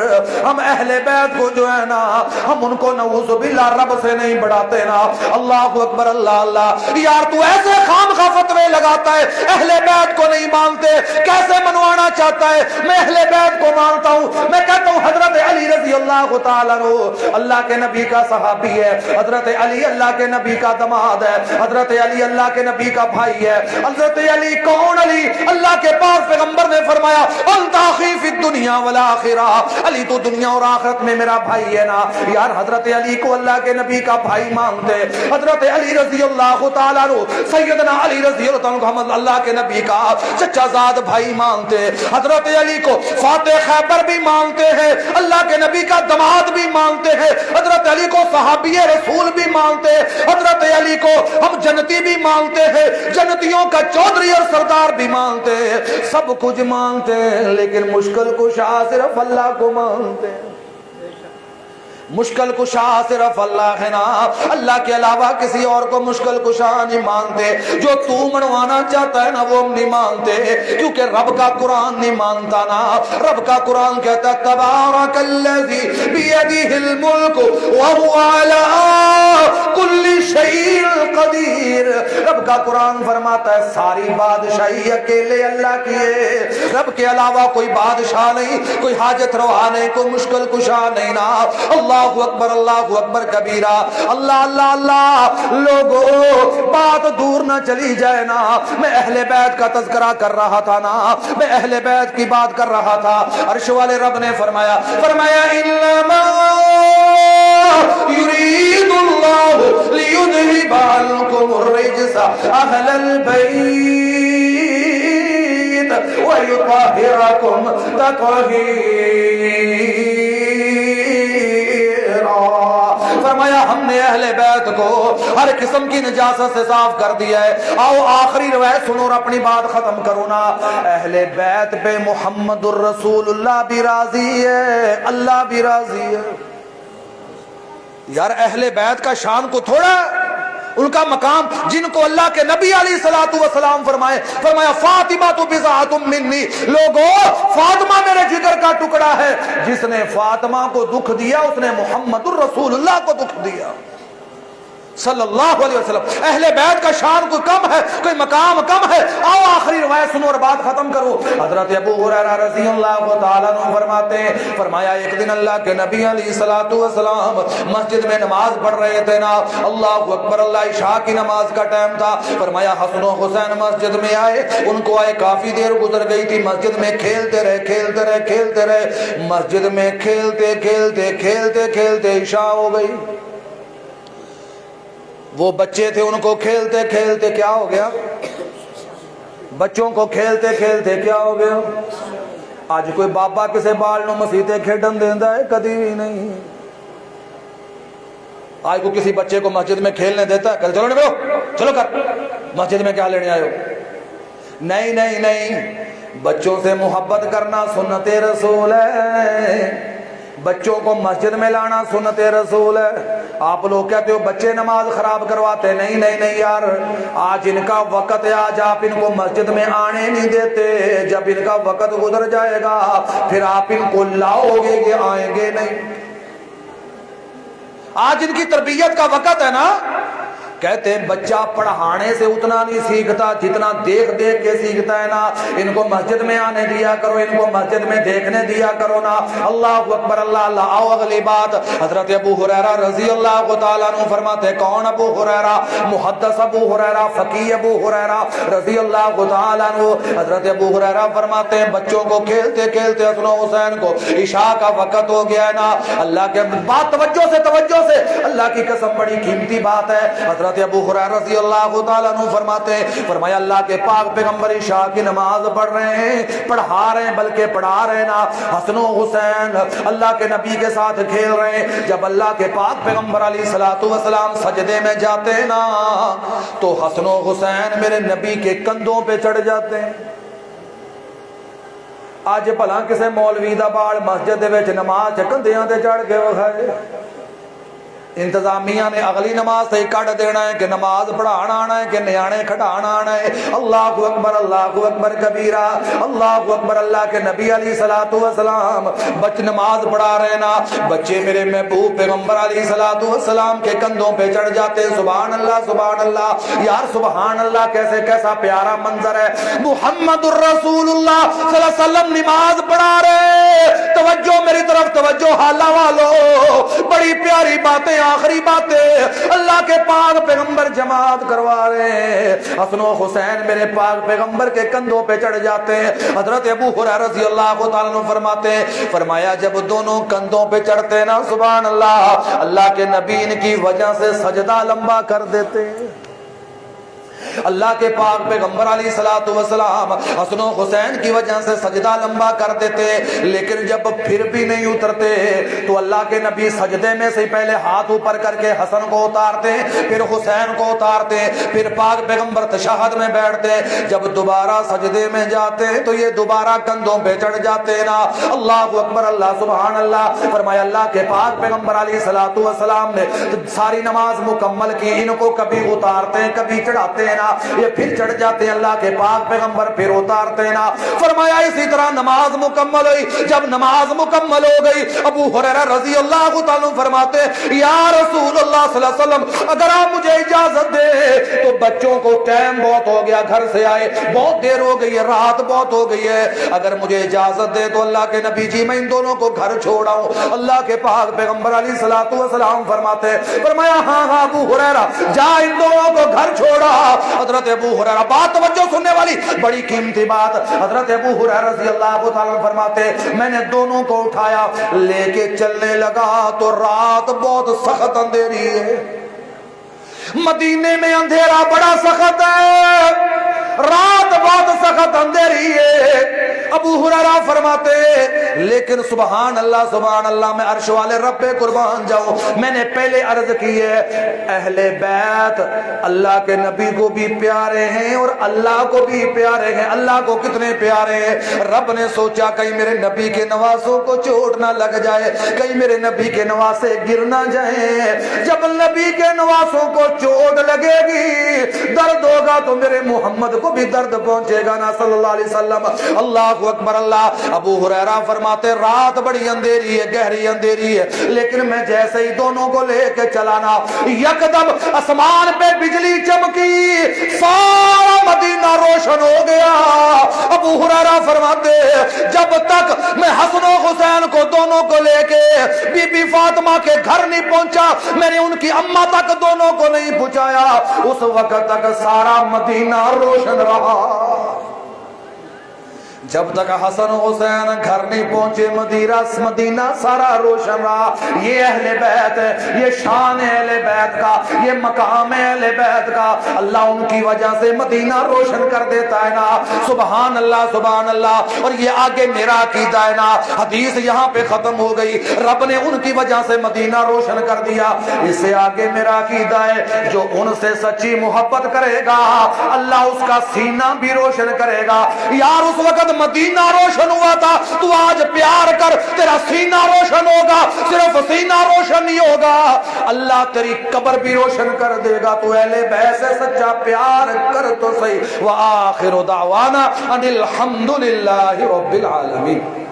ہم اہل بیت کو جو ہے نا، ہم ان کو نعوذ باللہ رب سے نہیں بڑھاتے نا۔ اللہ اکبر، اللہ اللہ۔ یار تو ایسے خام خواہ فتوے لگاتا ہے، اہل بیت کو نہیں مانتے، کیسے منوانا چاہتا ہے؟ میں اہل بیت کو مانتا ہوں، میں کہتا ہوں حضرت علی رضی اللہ تعالیٰ عنہ اللہ کے نبی کا صحابی ہے، حضرت علی اللہ کے نبی کا داماد ہے، حضرت علی اللہ کے نبی کا بھائی ہے۔ حضرت علی کون علی؟ اللہ کے پاس پیغمبر نے فرمایا انت اخی فی الدنیا والآخرہ، علی تو دنیا اور آخرت میں میرا بھائی ہے نا۔ یار حضرت علی کو اللہ کے نبی کا بھائی مانتے، حضرت علی رضی اللہ تعالیٰ عنہ سیدنا علی رضی اللہ عنہ اللہ کے نبی کا چچا زاد بھائی مانتے، حضرت علی کو فاتح خیبر بھی مانتے ہیں، اللہ کے نبی کا داماد بھی مانتے ہیں، حضرت علی کو صحابی رسول بھی مانتے ہیں، حضرت علی کو ہم جنتی بھی مانتے ہیں، جنتیوں کا چودھری اور سردار بھی مانتے ہیں، سب کچھ مانتے ہیں، لیکن مشکل کشا صرف اللہ کو مانتے ہیں۔ مشکل کشا صرف اللہ ہے نا، اللہ کے علاوہ کسی اور کو مشکل کشا نہیں مانتے۔ جو تو منوانا چاہتا ہے نا وہ ہم نہیں مانتے، کیونکہ رب کا قرآن نہیں مانتا نا۔ رب کا قرآن کہتا ہے تبارک الذی بیدہ الملک وہو علی کل شیء قدیر۔ رب کا قرآن فرماتا ہے ساری بادشاہی اکیلے اللہ کی ہے، رب کے علاوہ کوئی بادشاہ نہیں، کوئی حاجت روا نہیں، کوئی مشکل کشا نہیں نا۔ اللہ اللہ اکبر کبیرہ۔ اللہ اللہ اللہ، لوگوں بات دور نہ چلی جائے نا، میں اہل بیت کا تذکرہ کر رہا تھا نا، میں اہل بیت کی بات کر رہا تھا۔ عرش والے رب نے فرمایا انما یرید اللہ لیذہب عنکم الرجس اہل البیت ویطہرکم تطہیرا۔ فرمایا ہم نے اہل بیت کو ہر قسم کی نجاست سے صاف کر دیا ہے۔ آؤ آخری روایت سنو اور اپنی بات ختم کرو نا۔ اہل بیت پہ محمد الرسول اللہ بھی راضی ہے، اللہ بھی راضی ہے۔ یار اہل بیت کا شان کو تھوڑا، ان کا مقام جن کو اللہ کے نبی علیہ الصلوۃ والسلام فرمایا فاطمہ تو بضاعۃ منی، لوگوں فاطمہ میرے جگر کا ٹکڑا ہے۔ جس نے فاطمہ کو دکھ دیا اس نے محمد الرسول اللہ کو دکھ دیا صلی اللہ علیہ وسلم۔ اہل بیت کا شان کوئی کم ہے، کوئی مقام کم ہے؟ آؤ آخری روایت سنو اور بات ختم کرو۔ حضرت ابو ہریرہ رضی اللہ تعالیٰ عنہ فرماتے ہیں، فرمایا ایک دن اللہ کے نبی علیہ الصلوۃ والسلام مسجد میں نماز پڑھ رہے تھے نا، اللہ اکبر، اللہ عشاء کی نماز کا ٹائم تھا۔ فرمایا حسن و حسین مسجد میں آئے، ان کو آئے کافی دیر گزر گئی تھی، مسجد میں کھیلتے رہے، مسجد میں کھیلتے عشاء ہو گئی۔ وہ بچے تھے، ان کو کھیلتے کیا ہو گیا؟ بچوں کو کھیلتے کیا ہو گیا؟ آج کوئی بابا کسے بال نو مسیتے کھیڈن دیندا ہے؟ کدی بھی نہیں۔ آج کو کسی بچے کو مسجد میں کھیلنے دیتا ہے؟ چلو نکلو، چلو کر، مسجد میں کیا لینے آئے ہو؟ نہیں، بچوں سے محبت کرنا سنت رسول ہے، بچوں کو مسجد میں لانا سنت رسول ہے۔ آپ لوگ کہتے ہو بچے نماز خراب کرواتے، نہیں یار، آج ان کا وقت ہے، آج آپ ان کو مسجد میں آنے نہیں دیتے، جب ان کا وقت گزر جائے گا پھر آپ ان کو لاؤ گے کہ آئیں گے نہیں۔ آج ان کی تربیت کا وقت ہے نا۔ کہتے ہیں بچہ پڑھانے سے اتنا نہیں سیکھتا جتنا دیکھ کے سیکھتا ہے نا۔ ان کو مسجد میں آنے دیا کرو، ان کو مسجد میں دیکھنے دیا کرو نا۔ اللہ اکبر، اللہ اللہ۔ آؤ اگلی بات، حضرت ابو ہریرہ رضی اللہ تعالیٰ عنہ فرماتے، کون ابو ہریرہ؟ محدث ابو ہریرہ، فقیہ ابو ہریرہ رضی اللہ تعالیٰ عنہ۔ حضرت ابو ہریرہ فرماتے ہیں بچوں کو کھیلتے حسن و حسین کو عشاء کا وقت ہو گیا ہے نا۔ اللہ کے بات توجہ سے، اللہ کی قسم بڑی قیمتی بات ہے۔ حضرت ابو ہریرہ رضی اللہ تعالیٰ عنہ فرماتے ہیں، فرمایا اللہ کے پاک پیغمبر عشاء کی نماز پڑھ رہے ہیں، پڑھا رہے ہیں، بلکہ پڑھا رہے نا۔ حسن و حسین اللہ کے نبی کے ساتھ کھیل رہے ہیں۔ جب اللہ کے پاک پیغمبر علیہ الصلوۃ والسلام سجدے میں جاتے ہیں نا تو حسن و حسین میرے نبی کے کندھوں پہ چڑھ جاتے ہیں۔ آج بھلا کسے مولوی دا بال مسجد دے وچ نماز کندھیاں تے چڑھ کے وکھائے۔ انتظامیہ نے اگلی نماز سے کٹ دینا ہے کہ نماز پڑھانا آنا ہے کہ نیانے کھٹانا آنا ہے۔ اللہ اکبر کبیرہ، اللہ اکبر۔ اللہ کے نبی علیہ الصلوۃ والسلام بچ نماز پڑھا رہے نا، بچے میرے محبوب پیغمبر علیہ الصلوۃ والسلام کے کندھوں پہ چڑھ جاتے۔ سبحان اللہ یار، سبحان اللہ، کیسا پیارا منظر ہے۔ محمد الرسول اللہ صلی اللہ علیہ وسلم نماز پڑھا رہے۔ توجہ میری طرف توجہ، حالہ والو، بڑی پیاری باتیں، آخری باتیں اللہ کے پاک پیغمبر جماعت کروا رہے ہیں۔ حسن و حسین میرے پاک پیغمبر کے کندھوں پہ چڑھ جاتے ہیں۔ حضرت ابو ہریرہ رضی اللہ تعالیٰ عنہ فرماتے ہیں، فرمایا جب دونوں کندھوں پہ چڑھتے نا، سبحان اللہ کے نبی ان کی وجہ سے سجدہ لمبا کر دیتے۔ اللہ کے پاک پیغمبر علیہ الصلوۃ والسلام حسن و حسین کی وجہ سے سجدہ لمبا کر دیتے، لیکن جب پھر بھی نہیں اترتے تو اللہ کے نبی سجدے میں سے پہلے ہاتھ اوپر کر کے حسن کو اتارتے، پھر حسین کو اتارتے، پھر پاک پیغمبر تشہد میں بیٹھتے۔ جب دوبارہ سجدے میں جاتے تو یہ دوبارہ کندھوں پہ چڑھ جاتے نا۔ اللہ اکبر، اللہ سبحان اللہ۔ فرمایا اللہ کے پاک پیغمبر علیہ الصلوۃ والسلام نے ساری نماز مکمل کی، ان کو کبھی اتارتے ہیں کبھی چڑھاتے ہیں نا۔ نا یہ پھر چڑھ جاتے ہیں اللہ کے پاک پیغمبر پھر اتارتے نا. فرمایا اسی طرح نماز مکمل ہوئی. جب نماز مکمل ہو گئی ابو ہریرہ رضی اللہ تعالیٰ فرماتے یا رسول اللہ صلی اللہ علیہ وسلم اگر آپ مجھے اجازت دے تو بچوں کو ٹائم بہت ہو گیا, گھر سے آئے بہت دیر ہو گئی ہے, رات بہت ہو گئی ہے, اگر مجھے اجازت دے تو اللہ کے نبی جی میں ان دونوں کو گھر چھوڑاؤں. اللہ کے پاک پیغمبر علیہ الصلوۃ والسلام فرماتے فرمایا ہاں ہاں ابو ہریرہ جا ان دونوں کو گھر چھوڑا. حضرت ابو ہریرہ بات توجہ سننے والی بڑی قیمتی بات, حضرت ابو ہریرہ رضی اللہ تعالیٰ فرماتے میں نے دونوں کو اٹھایا لے کے چلنے لگا تو رات بہت سخت اندھیری ہے. مدینے میں اندھیرا بڑا سخت ہے, رات بہت سخت اندھیری ہے. ابو ہریرہ فرماتے لیکن سبحان اللہ میں عرش والے رب پہ قربان جاؤں, میں نے پہلے عرض کی ہے اہل بیت اللہ کے نبی کو بھی پیارے ہیں اور اللہ کو بھی پیارے ہیں. اللہ کو کتنے پیارے ہیں, رب نے سوچا کہیں میرے نبی کے نواسوں کو چوٹ نہ لگ جائے, کہیں میرے نبی کے نواسے گر نہ جائیں. جب نبی کے نواسوں کو چوٹ لگے گی درد ہوگا تو میرے محمد کو بھی درد پہنچے گا نا صلی اللہ علیہ وسلم. اللہ اکبر اللہ. ابو ہریرہ فرماتے رات بڑی اندھیری ہے, گہری اندھیری ہے, لیکن میں جیسے ہی دونوں کو لے کے چلانا یکدم آسمان پہ بجلی چمکی, سارا مدینہ روشن ہو گیا. ابو ہریرہ فرماتے جب تک میں حسن و حسین کو دونوں کو لے کے بی بی فاطمہ کے گھر نہیں پہنچا, میں نے ان کی اماں تک دونوں کو نہیں پہنچایا, اس وقت تک سارا مدینہ روشن رہا. جب تک حسن و حسین گھر نہیں پہنچے مدینہ سارا روشن رہا. یہ اہل بیت ہے, یہ شان ہے اہل بیت کا, یہ مقام ہے اہل بیت کا. اللہ ان کی وجہ سے مدینہ روشن کر دیتا ہے نا. سبحان اللہ سبحان اللہ. اور یہ آگے میرا عقیدہ ہے نا, حدیث یہاں پہ ختم ہو گئی, رب نے ان کی وجہ سے مدینہ روشن کر دیا. اس سے آگے میرا عقیدہ ہے جو ان سے سچی محبت کرے گا اللہ اس کا سینہ بھی روشن کرے گا. یار اس وقت مدینہ روشن ہوا تھا, تو آج پیار کر تیرا سینہ روشن ہوگا. صرف سینہ روشن نہیں ہوگا, اللہ تیری قبر بھی روشن کر دے گا. تو اہل بیت سے سچا پیار کر تو صحیح. وآخر دعوانا ان الحمدللہ رب العالمین.